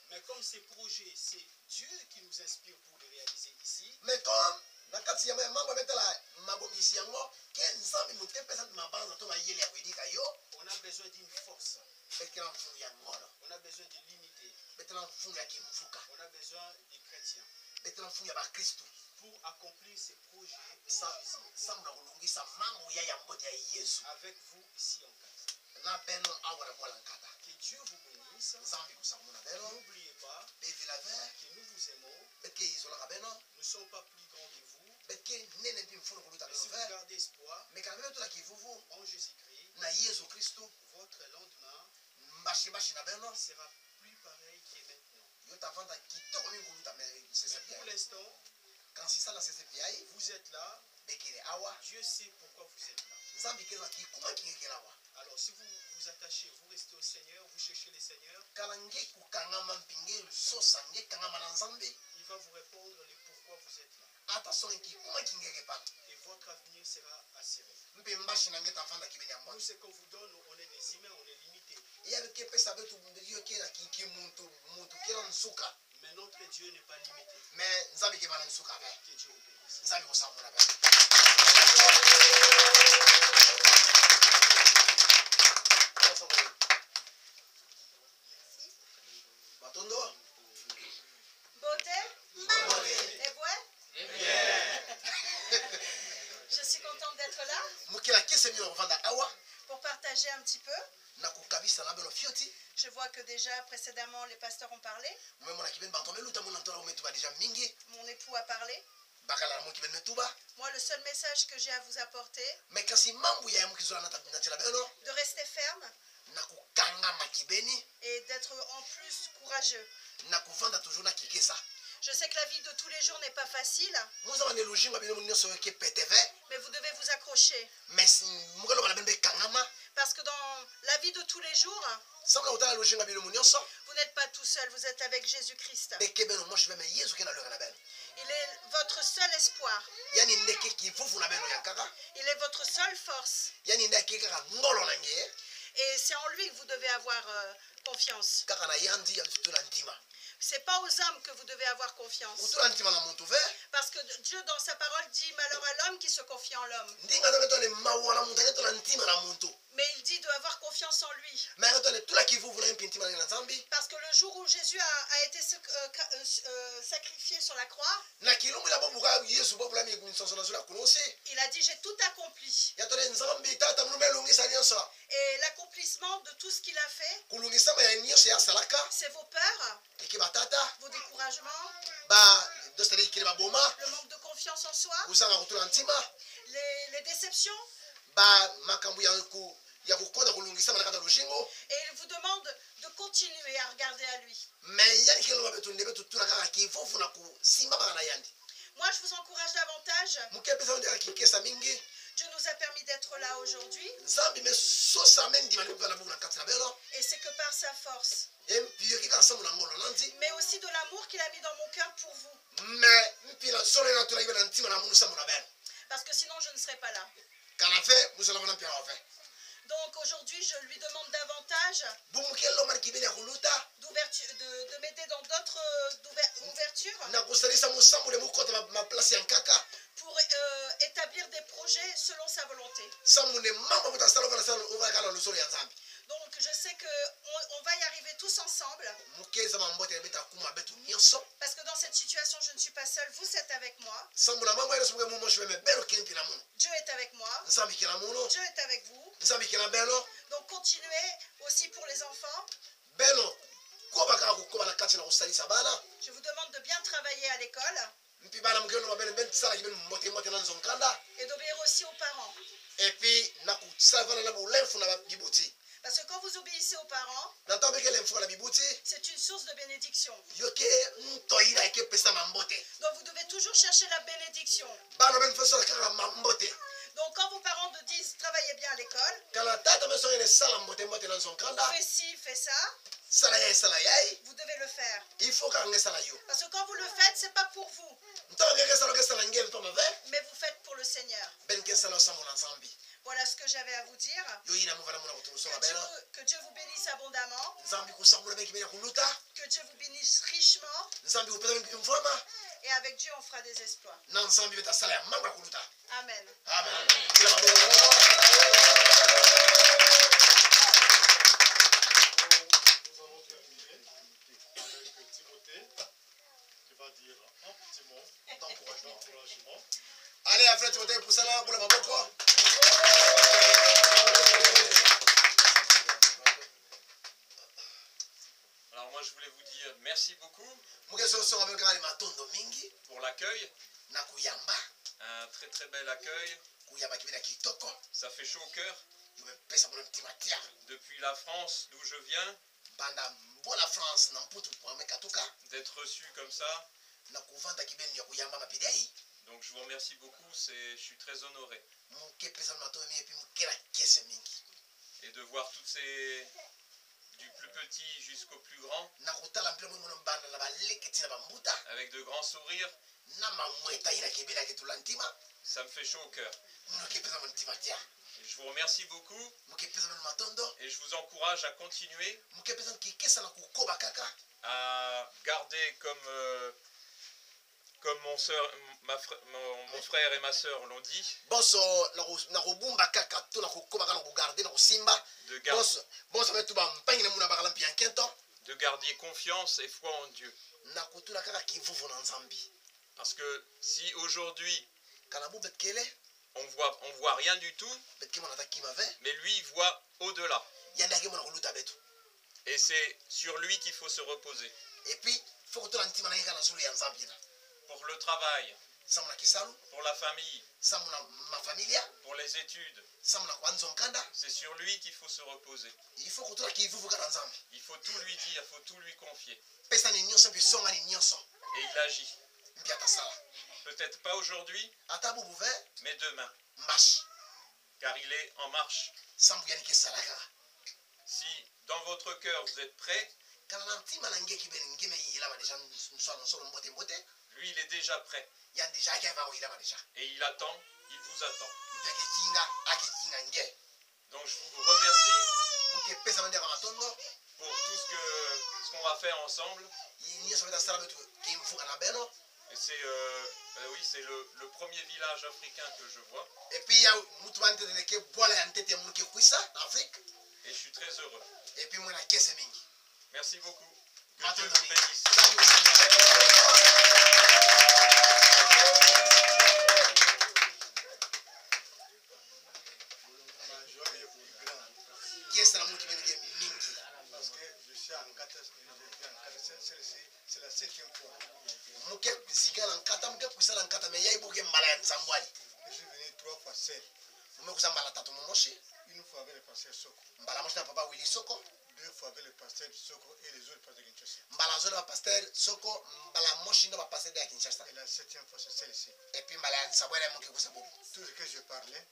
Speaker 7: Mais comme ces projets, c'est Dieu qui nous inspire pour les réaliser ici.
Speaker 2: Mais comme on a
Speaker 7: besoin d'une force. On a besoin de l'unité. On a besoin des chrétiens. Pour accomplir ces projets avec vous ici en place. Que Dieu vous bénisse. N'oubliez pas que nous vous aimons. Nous ne sommes pas plus grands que vous. Mais si vous gardez espoir en Jésus-Christ, votre lendemain sera plus pareil que maintenant. Mais pour l'instant, vous êtes là. Dieu sait pourquoi vous êtes là. Alors si vous vous attachez, vous restez au Seigneur, vous cherchez le Seigneur, il va vous répondre le pourquoi vous êtes là. Et votre avenir sera assuré. Nous, ce qu'on vous donne, on est des humains, on est limités. Mais notre Dieu n'est pas limité. Que Dieu vous bénisse.
Speaker 6: Beauté? Et ouais? Je suis contente d'être là pour partager un petit peu. Je vois que déjà précédemment les pasteurs ont parlé. Mon époux a parlé. Moi, le seul message que j'ai à vous apporter, de rester ferme et d'être en plus courageux. Je sais que la vie de tous les jours n'est pas facile, mais vous devez vous accrocher. Parce que dans la vie de tous les jours, vous n'êtes pas tout seul, vous êtes avec Jésus-Christ. Il est votre seul espoir. Il est votre seule force. Et c'est en lui que vous devez avoir confiance. C'est pas aux hommes que vous devez avoir confiance. Parce que Dieu dans sa parole dit malheur à l'homme qui se confie en l'homme. Mais il dit de avoir confiance en lui. Parce que le jour où Jésus a été sacrifié sur la croix, il a dit j'ai tout accompli. Et l'accomplissement de tout ce qu'il a fait, c'est vos peurs, vos découragements, le manque de confiance en soi, les déceptions. Et il vous demande de continuer à regarder à lui. Moi, je vous encourage davantage. Dieu nous a permis d'être là aujourd'hui. Et c'est que par sa force,
Speaker 2: empi yoki kaka samuna ngolo nandi
Speaker 6: mais aussi de l'amour qu'il a mis dans mon cœur pour vous.
Speaker 2: mais mpi na solo na tola ibana ntima na munu samuna ben
Speaker 6: Parce que sinon, je ne serais pas là.
Speaker 2: kana fe musala bana pia wa fe
Speaker 6: Donc aujourd'hui, je lui demande davantage
Speaker 2: bumukelo man kibele khuluta
Speaker 6: d'ouverture, de m'aider dans d'autres ouvertures
Speaker 2: na kusalisa musamule mukota ma place ya kaka
Speaker 6: pour établir des projets selon sa volonté.
Speaker 2: samune mambo mutasala bana sala uva kala lusolo ya nzambi
Speaker 6: Donc je sais qu'on va y arriver tous ensemble.
Speaker 2: mukeza mambote beta kuma betu nyoso
Speaker 6: Parce que dans cette situation, je ne suis pas seule. Vous êtes avec moi.
Speaker 2: samuna mambo ere sumuke mumo shweme bero kimpi na muno
Speaker 6: Dieu est avec moi.
Speaker 2: nzambi kila muno
Speaker 6: Dieu est avec vous.
Speaker 2: nzambi kila beno
Speaker 6: Donc continuez aussi pour les enfants.
Speaker 2: beno koba kaka kukoba na kati na kusalisa bana
Speaker 6: Je vous demande de bien travailler à l'école
Speaker 2: mpi bana mukelo mabene ben sala kibene mbote mbote na nzonkanda
Speaker 6: et d'obéir aussi aux parents.
Speaker 2: et puis na kusala bana na bulefu na bibuti
Speaker 6: Parce que quand vous obéissez aux parents,
Speaker 2: na tambe kele mfuka na bibuti
Speaker 6: c'est une source de bénédiction.
Speaker 2: yoke ntoira eke pesa mambote
Speaker 6: Donc vous devez toujours chercher la bénédiction.
Speaker 2: bana ben feso kaka mambote
Speaker 6: Donc quand vos parents te disent travaillez bien à l'école,
Speaker 2: kala tata meso ene sala mbote mbote na nzonkanda
Speaker 6: fais ci, fais ça,
Speaker 2: sala yai
Speaker 6: vous devez le faire.
Speaker 2: il faut kaka nge sala yo
Speaker 6: Parce que quand vous le faites, c'est pas pour vous,
Speaker 2: ntonge ke sala ngel to mave
Speaker 6: mais vous faites pour le Seigneur.
Speaker 2: ben ke sala samu na nzambi
Speaker 6: Voilà ce que j'avais à vous dire.
Speaker 2: yo ina muvana muna kutumusonga
Speaker 6: Que Dieu,
Speaker 2: bena
Speaker 6: que Dieu vous bénisse abondamment,
Speaker 2: nzambi kusamula ben kibene kuluta
Speaker 6: que Dieu vous bénisse richement,
Speaker 2: nzambi kupesa ben mfama
Speaker 6: et avec Dieu on fera des exploits.
Speaker 2: na nzambi beta sala ya manga kuluta
Speaker 6: Amen.
Speaker 2: amen ila mabongo
Speaker 1: Nous avons terminé avec Timothée qui va dire un petit mot d'encouragement.
Speaker 2: allez afra Timothée pusala bula maboko
Speaker 8: Alors moi je voulais vous dire merci beaucoup
Speaker 2: mukeso songa ben kaka ni matondo mingi
Speaker 8: pour l'accueil,
Speaker 2: na kuyamba
Speaker 8: un très très bel accueil,
Speaker 2: kuyamba kibena kitoko
Speaker 8: ça fait chaud au cœur.
Speaker 2: yopesa bula mtima tia
Speaker 8: Depuis la France d'où je viens,
Speaker 2: banda mbola France na mputu pwame katuka
Speaker 8: d'être reçu comme ça,
Speaker 2: na kuvanda kibeni ya kuyamba mapidei
Speaker 8: donc je vous remercie beaucoup, je suis très honoré.
Speaker 2: muke pesa mato mi epi mukela kese mingi
Speaker 8: Et de voir toutes ces, du plus petit jusqu'au plus grand,
Speaker 2: na kutala mpila mwe mwana banda na baleketi na bambuta
Speaker 8: avec de grands sourires,
Speaker 2: na mamweta ina kebela ketula ntima
Speaker 8: ça me fait chaud au cœur.
Speaker 2: muke pesa mwana ntima tia
Speaker 8: Et je vous remercie beaucoup
Speaker 2: muke pesa mwana matondo
Speaker 8: et je vous encourage à continuer
Speaker 2: muke pesa kikesa na kukoba kaka
Speaker 8: à garder comme mon frère et ma sœur l'ont dit,
Speaker 2: bonso na kobumba kaka to na kukoba kaka na kugarde na kusimba bonso betu bampangi na muna bakala mpia nkento
Speaker 8: de garder confiance et foi en Dieu.
Speaker 2: na kutula kaka kivuvu na nzambi
Speaker 8: Parce que si aujourd'hui
Speaker 2: kana bu betkele
Speaker 8: on voit rien du tout,
Speaker 2: betke mwana takima ve
Speaker 8: mais lui il voit au-delà.
Speaker 2: yandaki mwana kuluta betu
Speaker 8: Et c'est sur lui qu'il faut se reposer.
Speaker 2: et puis faut kutula ntima na yeka na sulu ya nzambi na
Speaker 8: Pour le travail,
Speaker 2: samuna kisalu
Speaker 8: pour la famille,
Speaker 2: samuna mafamilia
Speaker 8: pour les études,
Speaker 2: samuna kwa nzonkanda
Speaker 8: c'est sur lui qu'il faut se reposer.
Speaker 2: il faut kutula kivuvu kana nzambi
Speaker 8: Il faut tout lui dire, il faut tout lui confier.
Speaker 2: pesa ni nyonso mpe songa ni nyonso
Speaker 8: Et il agit.
Speaker 2: mpe atasala
Speaker 8: Peut-être pas aujourd'hui,
Speaker 2: ata bubu ve
Speaker 8: mais demain.
Speaker 2: mbashi
Speaker 8: Car il est en marche.
Speaker 2: sambu yani kesala kaka
Speaker 8: Si dans votre cœur vous êtes prêt,
Speaker 2: kana na ntima na ngeki bene ngeme yilama deja nsolo nsolo mbote mbote
Speaker 8: lui il est déjà prêt.
Speaker 2: ya deja akeva ko yilama deja
Speaker 8: Et il attend, il vous attend.
Speaker 2: mpe aketinga nge
Speaker 8: Donc je vous remercie
Speaker 2: muke pesa mande ka matondo
Speaker 8: pour tout ce qu'on va faire ensemble.
Speaker 2: nyonso beta sala betu kimfuka na beno
Speaker 8: Et c'est oui, c'est le premier village africain que je vois.
Speaker 2: et puis ya mutu bante de ke bola ya ntete muke kuisa na Afrique
Speaker 8: Et je suis très heureux.
Speaker 2: et puis mwana kese mingi
Speaker 8: Merci beaucoup. Que Dieu
Speaker 2: matondo
Speaker 8: vous
Speaker 2: mingi
Speaker 8: bénisse.
Speaker 2: Sangu sana. Kesa na mutu bene ke mingi
Speaker 1: Parce que je suis en 4, c'est la 7e fois.
Speaker 2: muke zigala nkata muke kuisala nkata me yai boke mbala ya nzambwali
Speaker 1: Je suis venu 3 fois seul.
Speaker 2: mume kusa mbala tatu momoshi
Speaker 1: Une fois avec le pasteur Soko,
Speaker 2: mbala moshi na papa Willy Soko
Speaker 1: 2 fois avec le pasteur Soko et les autres pasteurs de Kinshasa.
Speaker 2: mbala zo na pasteur Soko mbala moshi na pasteur de Kinshasa
Speaker 1: Et la 7e fois, c'est celle-ci.
Speaker 2: et puis mbala ya nzambwali muke kusa bobo
Speaker 1: Tout ce que je parlais,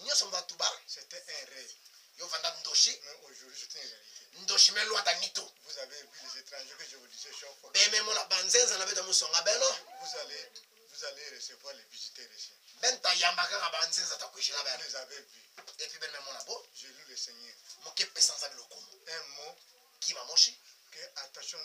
Speaker 2: nyonso mbatuba
Speaker 1: c'était un rêve.
Speaker 2: yo vanda ndoshi
Speaker 1: Mais aujourd'hui, c'est une réalité.
Speaker 2: ndoshimelo atanito
Speaker 1: Vous avez vu les étrangers que je vous disais chaque fois.
Speaker 2: beme mona banzenza na beta musonga beno
Speaker 1: Vous allez recevoir les visiteurs ici.
Speaker 2: benta yambaka ka banzenza takwishila
Speaker 1: Vous
Speaker 2: beno
Speaker 1: les avez vus.
Speaker 2: et puis beme mona bo
Speaker 1: J'ai lu le Seigneur.
Speaker 2: moke pesa nzambe lokumu
Speaker 1: Un mot
Speaker 2: ki mamoshi
Speaker 1: que, attention,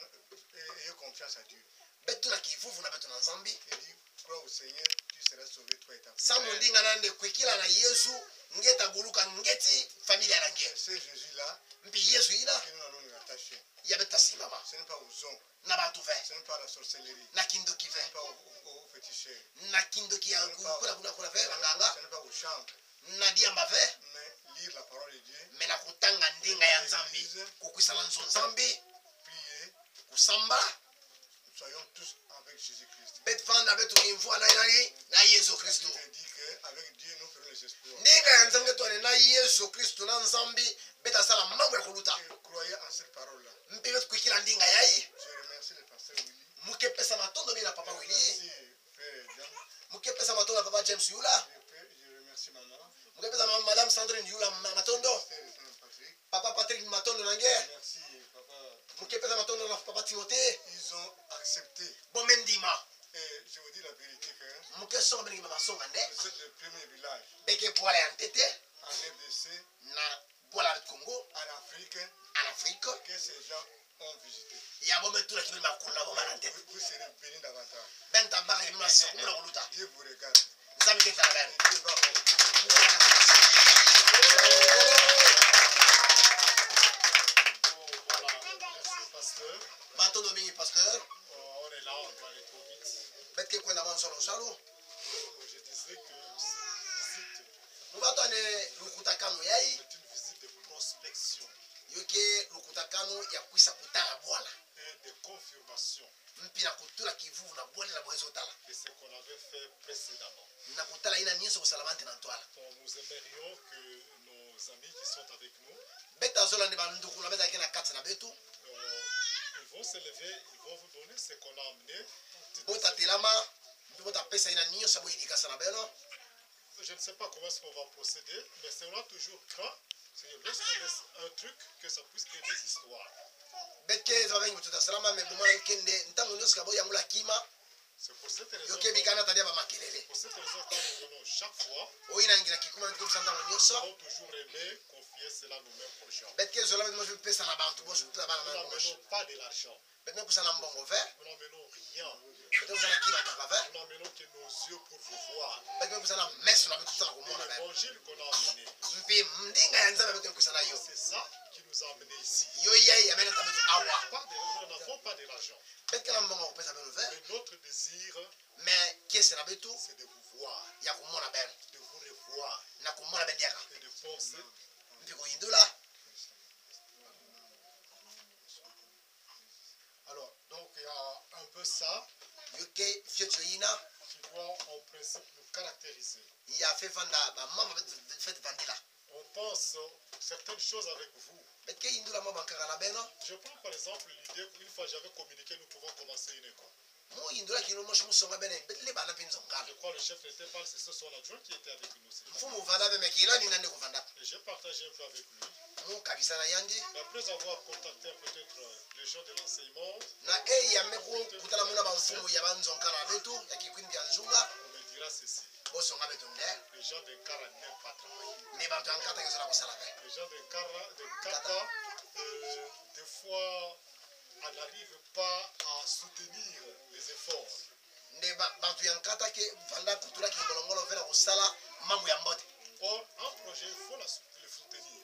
Speaker 1: ayez confiance à Dieu.
Speaker 2: betu na kivuvu na betu na nzambi
Speaker 1: Il dit, crois au Seigneur, tu seras sauvé, toi et ta famille.
Speaker 2: samu ndinga nande kwikila na yesu ngeta guluka ngeti familia na nge
Speaker 1: C'est Jésus-là
Speaker 2: mpi yesu ina
Speaker 1: que nous allons nous attacher.
Speaker 2: ya beta simama
Speaker 1: Ce n'est pas aux hommes,
Speaker 2: na bantu ve
Speaker 1: ce n'est pas la sorcellerie,
Speaker 2: na kindoki
Speaker 1: ce n'est
Speaker 2: ve
Speaker 1: pas aux féticheurs,
Speaker 2: na kindoki ya kuna ve banganga
Speaker 1: ce n'est pas aux chambres,
Speaker 2: na diamba ve
Speaker 1: mais lire la parole de Dieu,
Speaker 2: me na kutanga ndinga ya nzambi kukwisala nzo nzambi
Speaker 1: prier,
Speaker 2: kusamba
Speaker 1: soyons tous avec Jésus-Christ.
Speaker 2: betu vanda betu kimvua na nani na yesu kristu
Speaker 1: Je dis qu'avec Dieu, nous ferons les exploits.
Speaker 2: ndinga ya nzambe twane na yesu kristu na nzambi beta sala mambo ya kuluta
Speaker 1: Et croyez en cette parole-là.
Speaker 2: mpi betu kwikila ndinga yayi
Speaker 1: Je remercie le pasteur Willy.
Speaker 2: muke pesa matondo mina papa wili
Speaker 1: Merci, frère Jean.
Speaker 2: muke pesa matondo na papa james yula
Speaker 1: Je remercie maman.
Speaker 2: muke pesa madame sandrine yula matondo
Speaker 1: Frère Patrick.
Speaker 2: papa patrick matondo na nge
Speaker 1: Merci, papa.
Speaker 2: muke pesa matondo na papa timote
Speaker 1: Ils ont accepté.
Speaker 2: bome ndima
Speaker 1: Et je vous dis la vérité que
Speaker 2: muke songa beningi masonga nde
Speaker 1: vous êtes le premier village
Speaker 2: beke bwala ya ntete
Speaker 1: en RDC,
Speaker 2: na bwala ya congo
Speaker 1: en Afrique,
Speaker 2: en afrique
Speaker 1: que ces gens ont visité.
Speaker 2: ya bome tula kibili makulu na boma na ntete
Speaker 1: Vous serez bénis davantage.
Speaker 2: benta baka kibili masokulu na kuluta
Speaker 1: Dieu vous regarde.
Speaker 2: nzambi ketala
Speaker 1: Et
Speaker 2: bene
Speaker 1: Dieu va vous Merci, pasteur.
Speaker 2: matondo mingi pasteur
Speaker 1: On est là, on doit aller trop vite.
Speaker 2: betke kwenda mwansolo
Speaker 1: Je disais que cette visite
Speaker 2: muvatwane lukutakano yayi
Speaker 1: est une visite de prospection
Speaker 2: yoke lukutakano ya kwisa kutala bwala
Speaker 1: et de confirmation
Speaker 2: mpi na kutula kivuvu na bwala na bwezo tala
Speaker 1: de ce qu'on avait fait précédemment.
Speaker 2: na kutala ina nyinso kusala mante na ntwala
Speaker 1: Donc, nous aimerions que nos amis qui sont avec nous,
Speaker 2: beta zola ne banduku na beta kena kati na betu
Speaker 1: ils vont se lever, ils vont vous donner ce qu'on a amené.
Speaker 2: bota telama mpi bota pesa ina nyinso boyi dikasa na beno
Speaker 1: Je ne sais pas comment est-ce qu'on va procéder, mais c'est on a toujours craint, c'est lorsqu'on laisse un truc, que ça puisse créer des histoires.
Speaker 2: betke za bengi mututa salama me bomana kende ntango nyonso kabo yangula kima
Speaker 1: C'est pour cette raison
Speaker 2: yoke bikana tadia ba makelele
Speaker 1: quand nous venons chaque fois,
Speaker 2: oyina ngira kikuma betke musanta
Speaker 1: nous
Speaker 2: nyonso
Speaker 1: avons toujours aimé confier cela nous-mêmes aux gens.
Speaker 2: betke zola betke mo pesa na bantu bosu tula bana
Speaker 1: Nous
Speaker 2: na
Speaker 1: n'amenons
Speaker 2: bosu
Speaker 1: pas de l'argent,
Speaker 2: betke kusala mbongo ve
Speaker 1: nous n'amenons rien.
Speaker 2: betke kusala kima kaba ve
Speaker 1: Nous n'amenons que nos yeux pour vous voir.
Speaker 2: betke kusala meso na betu tala
Speaker 1: Et
Speaker 2: kumona ve
Speaker 1: l'évangile qu'on a amené,
Speaker 2: mpi ndinga ya nzambe betke kusala yo
Speaker 1: c'est ça qui nous a amenés ici.
Speaker 2: yo yai yamene tabetu awa
Speaker 1: Nous n'avons pas de l'argent.
Speaker 2: betke na mbongo kupesa beno ve
Speaker 1: Mais notre désir,
Speaker 2: me kese na betu
Speaker 1: c'est de vous voir,
Speaker 2: ya kumona beno
Speaker 1: de vous revoir
Speaker 2: na kumona bendiaka
Speaker 1: et de penser.
Speaker 2: mpi kuyindula
Speaker 1: Alors, donc il y a un peu ça
Speaker 2: yoke fiocho yina
Speaker 1: qui doit en principe nous caractériser.
Speaker 2: ya fe vanda bamama fete vandila
Speaker 1: On pense certaines choses avec vous.
Speaker 2: betke yindula ma bankaka na beno
Speaker 1: Je prends par exemple l'idée qu'une fois j'avais communiqué, nous pouvons commencer une école.
Speaker 2: mu yindula kino moshi musonga bene betle bana mpi nzongala
Speaker 1: Je crois que le chef n'était pas, c'est son adjoint qui était avec nous. c'est
Speaker 2: mfumu uvanda be mekila nina ndi kuvanda
Speaker 1: Et j'ai partagé un peu avec lui.
Speaker 2: mu kabisa na yandi
Speaker 1: Mais après avoir contacté peut-être les gens de l'enseignement,
Speaker 2: na yame kutala muna bamfumu ya banzonkala na betu ya kikwindi ya nzunga
Speaker 1: on me dira ceci.
Speaker 2: bosonga betu nde
Speaker 1: Les gens d'Enkara n'aiment pas travailler.
Speaker 2: me bantu ya nkata kezola kosala be
Speaker 1: Les gens d'Enkata, des fois, on n'arrive pas à soutenir les efforts.
Speaker 2: nde bantu ya nkata ke vanda kutula kimbolongolo vena kosala mambo ya mbote
Speaker 1: Or, un projet, il faut le soutenir.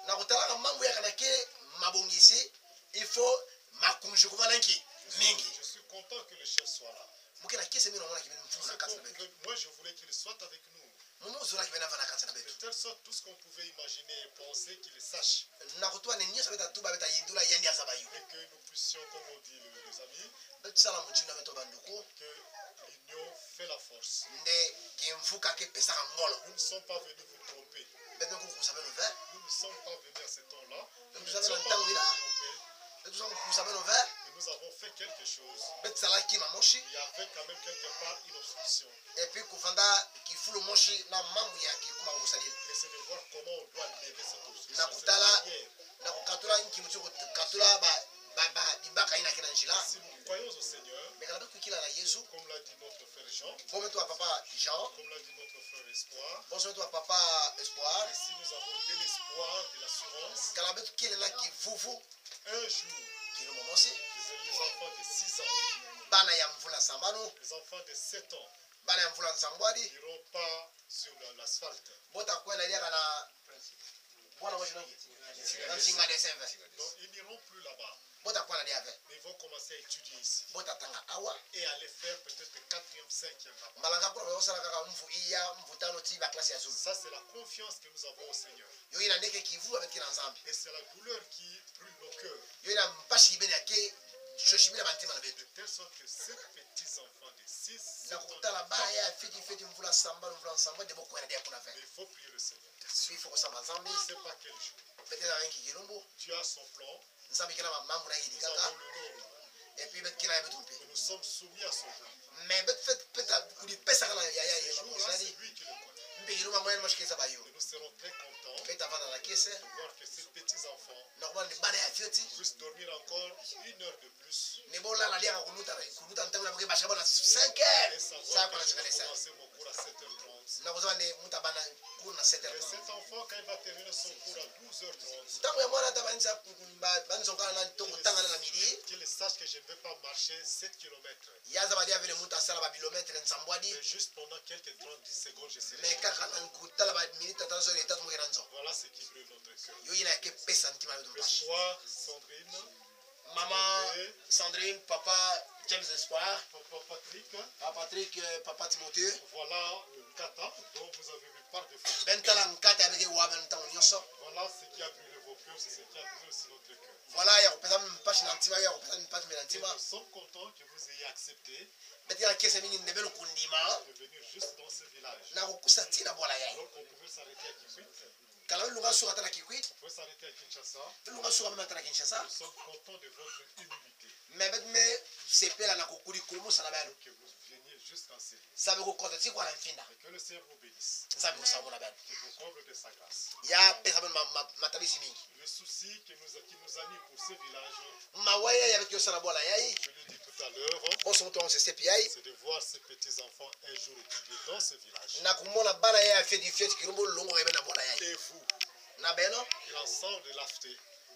Speaker 2: na kutalaka mambo ya kana ke mabongisi il faut makunji kuvananki mingi
Speaker 1: Je suis content que le chef soit là.
Speaker 2: muke na kese mino mona kibeni mfumu na kati na betu
Speaker 1: Moi, je voulais qu'il soit avec nous.
Speaker 2: mumu uzola kibeni avana kati na
Speaker 1: De
Speaker 2: betu
Speaker 1: telle sorte, tout ce qu'on pouvait imaginer et penser, qu'il sache.
Speaker 2: na kutuwa ne nyonso beta tuba beta yindula yandi aza bayo
Speaker 1: Et que nous puissions, comme on dit les amis,
Speaker 2: betusala muchina beto banduku
Speaker 1: que l'union fait la force.
Speaker 2: nde kimvuka ke pesaka ngolo
Speaker 1: Nous ne sommes pas venus vous tromper.
Speaker 2: bete kukusa beno ve
Speaker 1: Nous ne sommes pas venus à ce temps-là. Nous ne
Speaker 2: Nous
Speaker 1: sommes
Speaker 2: avons
Speaker 1: pas
Speaker 2: le temps,
Speaker 1: venus
Speaker 2: oui, là.
Speaker 1: vous tromper.
Speaker 2: betusa kukusa beno ve
Speaker 1: Mais nous avons fait quelque chose.
Speaker 2: betusala kima moshi
Speaker 1: Il y avait quand même quelque part une obstruction.
Speaker 2: et puis kuvanda kifulu moshi na mambo ya kikuma kusalili
Speaker 1: Et c'est de voir comment on doit lever cette obstruction.
Speaker 2: na
Speaker 1: cette
Speaker 2: kutala
Speaker 1: barrière.
Speaker 2: na kukatula kimucho katula bibaka ina kina njila.
Speaker 1: Si nous croyons au Seigneur,
Speaker 2: Mais quand kukila na Yesu,
Speaker 1: comme l'a dit notre frère Jean,
Speaker 2: comme toi papa Jean,
Speaker 1: comme l'a dit notre frère Espoir,
Speaker 2: bonjour toi papa Espoir.
Speaker 1: et si nous avons de l'espoir, de l'assurance,
Speaker 2: Quand la kile na ki vuvu,
Speaker 1: un jour,
Speaker 2: qui nous momosi,
Speaker 1: les enfants de 6 ans,
Speaker 2: bana ya mvula sambano,
Speaker 1: les enfants de 7 ans
Speaker 2: bana ya mvula nsambwadi,
Speaker 1: n'iront pas sur l'asphalte.
Speaker 2: bota kwenda lia kana bwana mwisho nangi. Nsinga de seve.
Speaker 1: Donc ils n'iront plus là-bas.
Speaker 2: Bota kwenda lia ve.
Speaker 1: Mais ils vont commencer à étudier ici.
Speaker 2: Bota tanga awa.
Speaker 1: Et aller faire peut-être 4e, 5e là-bas.
Speaker 2: Malanga kwa osala kaka mvu iya mvutano ti ba classe ya zulu.
Speaker 1: Ça, c'est la confiance que nous avons au Seigneur.
Speaker 2: Yo ina ndeke kivu avec kina nzambi.
Speaker 1: Et c'est la douleur qui brûle nos cœurs.
Speaker 2: Yo ina mpashi ibene yake shoshimira bantima na
Speaker 1: De
Speaker 2: betu.
Speaker 1: telle sorte que ces petits-enfants de 6, 7
Speaker 2: Na
Speaker 1: ans,
Speaker 2: kutala baya fiti mvula sambano mvula sambano de boko ya kuna
Speaker 1: mais
Speaker 2: fe.
Speaker 1: il faut prier le Seigneur.
Speaker 2: Il faut kusama nzambi.
Speaker 1: Je ne sais pas quel jour.
Speaker 2: Peut-être avec kirumbu.
Speaker 1: Dieu a son plan.
Speaker 2: Nzambi kina mambo na
Speaker 1: Nous
Speaker 2: yidikaka.
Speaker 1: avons le nôtre.
Speaker 2: Et puis bet kina betu mpe.
Speaker 1: Et nous sommes soumis à son plan.
Speaker 2: Mais bet fait peut-être kudi pesa kana ya
Speaker 1: Ce jour-là, c'est lui qui le connaît.
Speaker 2: mpe kirumbu ngoyeni mashikeza bayo.
Speaker 1: Et nous serons très contents
Speaker 2: Beta vana la kese.
Speaker 1: de voir que ces petits-enfants
Speaker 2: Normal ni bana ya fioti.
Speaker 1: puissent dormir encore 1 heure de plus.
Speaker 2: Ni bola la lia kuluta ntangu na boke basha bona 5 heures.
Speaker 1: Et
Speaker 2: Ça
Speaker 1: savoir
Speaker 2: kwa
Speaker 1: que je
Speaker 2: na
Speaker 1: vais
Speaker 2: ça.
Speaker 1: commencer mon cours à 7h30.
Speaker 2: Na kuzama ni muta bana kuna 7
Speaker 1: Et
Speaker 2: heures.
Speaker 1: cet enfant, quand il va terminer son cours à 12h30,
Speaker 2: Ntangu ya mwana tabanza banzo kana na to kutanga na midi.
Speaker 1: qu'il sache que je ne vais pas marcher 7 km.
Speaker 2: Yaza badia vile muta sala ba kilometre nsambwadi.
Speaker 1: Mais juste pendant quelques 30 secondes, je serai
Speaker 2: Mais
Speaker 1: chez lui.
Speaker 2: kaka na kutala ba minute tanzo ni tatu mwera nzo.
Speaker 1: Voilà ce qui brûle notre cœur.
Speaker 2: Yo ina ke pesa ntima yo
Speaker 1: Le
Speaker 2: mpashi.
Speaker 1: soir, Sandrine,
Speaker 2: Maman Sandrine, papa James Espoir,
Speaker 1: Papa Patrick,
Speaker 2: papa Patrick, papa Timothée.
Speaker 1: voilà le kata dont vous avez vu par défaut.
Speaker 2: Bentala nkata avec waben ntango nyonso.
Speaker 1: Voilà ce qui a brûlé vos cœurs, c'est ce qui a brûlé aussi notre cœur.
Speaker 2: Voilà ya kupesa mpashi na ntima ya kupesa mpashi na
Speaker 1: Et
Speaker 2: ntima.
Speaker 1: nous sommes contents que vous ayez accepté
Speaker 2: Beti ya kese mingi ndebelo kundima.
Speaker 1: de venir juste dans ce village.
Speaker 2: Na kukusa tina bola yai.
Speaker 1: Alors qu'on pouvait s'arrêter à Kikwit,
Speaker 2: Kala lunga suka tana Kikwit,
Speaker 1: on pouvait s'arrêter à Kinshasa.
Speaker 2: lunga suka mema tana Kinshasa.
Speaker 1: Nous sommes contents de votre humilité,
Speaker 2: Mais bet me sepela na kukuri kulumu sana balo.
Speaker 1: que vous veniez jusqu'en Syrie.
Speaker 2: Sabe ko kota tiko na mfinda.
Speaker 1: Et que le Seigneur vous bénisse,
Speaker 2: Sabe ko samu na balo.
Speaker 1: qu'il vous comble de sa grâce.
Speaker 2: Ya pesa ben matabisi mingi.
Speaker 1: Le souci qui nous anime pour ce village,
Speaker 2: Mawaya ya bekyo sana bola yai.
Speaker 1: je l'ai dit tout à l'heure,
Speaker 2: Bon son ton se sepiai.
Speaker 1: c'est de voir ces petits-enfants un jour étudier dans ce village.
Speaker 2: Na kumona bana ya feti feti kirumbu longo yebe na bola yai.
Speaker 1: Et vous,
Speaker 2: Na beno
Speaker 1: et l'ensemble de l'AFT,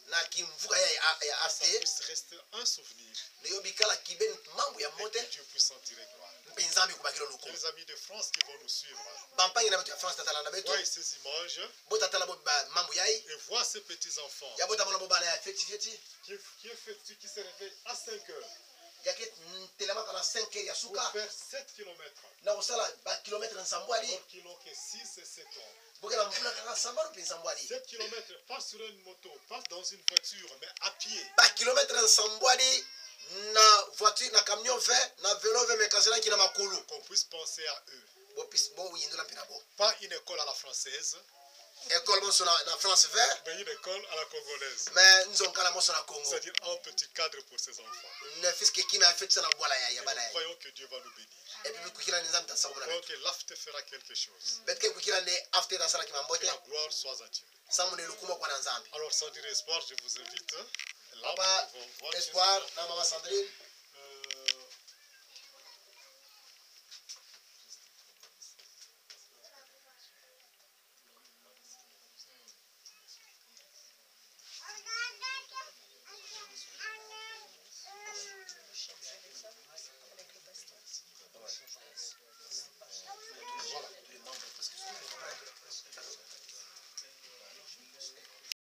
Speaker 2: na kimvuka ya
Speaker 1: ça
Speaker 2: afte.
Speaker 1: puisse rester un souvenir
Speaker 2: Ne yobikala kiben mambo ya
Speaker 1: et
Speaker 2: mote.
Speaker 1: que Dieu puisse en tirer gloire.
Speaker 2: Mpinzambi kubakilo
Speaker 1: Que
Speaker 2: loko.
Speaker 1: les amis de France qui vont nous suivre
Speaker 2: Bampangi na betu ya France tatala na betu.
Speaker 1: voient ces images
Speaker 2: Bota tala bo mambo yai.
Speaker 1: et voient ces petits-enfants
Speaker 2: Ya bota bona bo bana ya feti feti.
Speaker 1: qui se réveillent à 5 heures
Speaker 2: Yake telema kana 5 ya
Speaker 1: pour
Speaker 2: suka.
Speaker 1: faire 7 km
Speaker 2: Na kusala ba kilometre nsambwali.
Speaker 1: alors qu'ils n'ont que 6 et 7 ans.
Speaker 2: Bokela mfuna kana sambalo nsambwali.
Speaker 1: 7 km, pas sur une moto, pas dans une voiture, mais à pied.
Speaker 2: Ba kilometre nsambwali na voiture na camion fait na vélo ve mekazela kina makulu.
Speaker 1: Qu'on puisse penser à eux.
Speaker 2: Bo windola mpina bo.
Speaker 1: Pas une école à la française,
Speaker 2: École mo na France vert.
Speaker 1: mais une école à la congolaise.
Speaker 2: Mais nzonkala mo na Congo.
Speaker 1: C'est-à-dire un petit cadre pour ces enfants.
Speaker 2: Ne fiske kina fait sana bola ya
Speaker 1: Et
Speaker 2: bana
Speaker 1: nous
Speaker 2: ya.
Speaker 1: croyons que Dieu va nous bénir.
Speaker 2: Et puis kukila ni nzamta
Speaker 1: Nous
Speaker 2: sabona.
Speaker 1: croyons que l'AFT fera quelque chose.
Speaker 2: Betke kukila ne after da sala
Speaker 1: Que
Speaker 2: kimambote.
Speaker 1: la gloire soit à Dieu.
Speaker 2: Samu ne lukuma kwa na nzambi.
Speaker 1: Alors, sans dire espoir, je vous invite là
Speaker 2: Papa
Speaker 1: pour voir
Speaker 2: Espoir na mama Sandrine.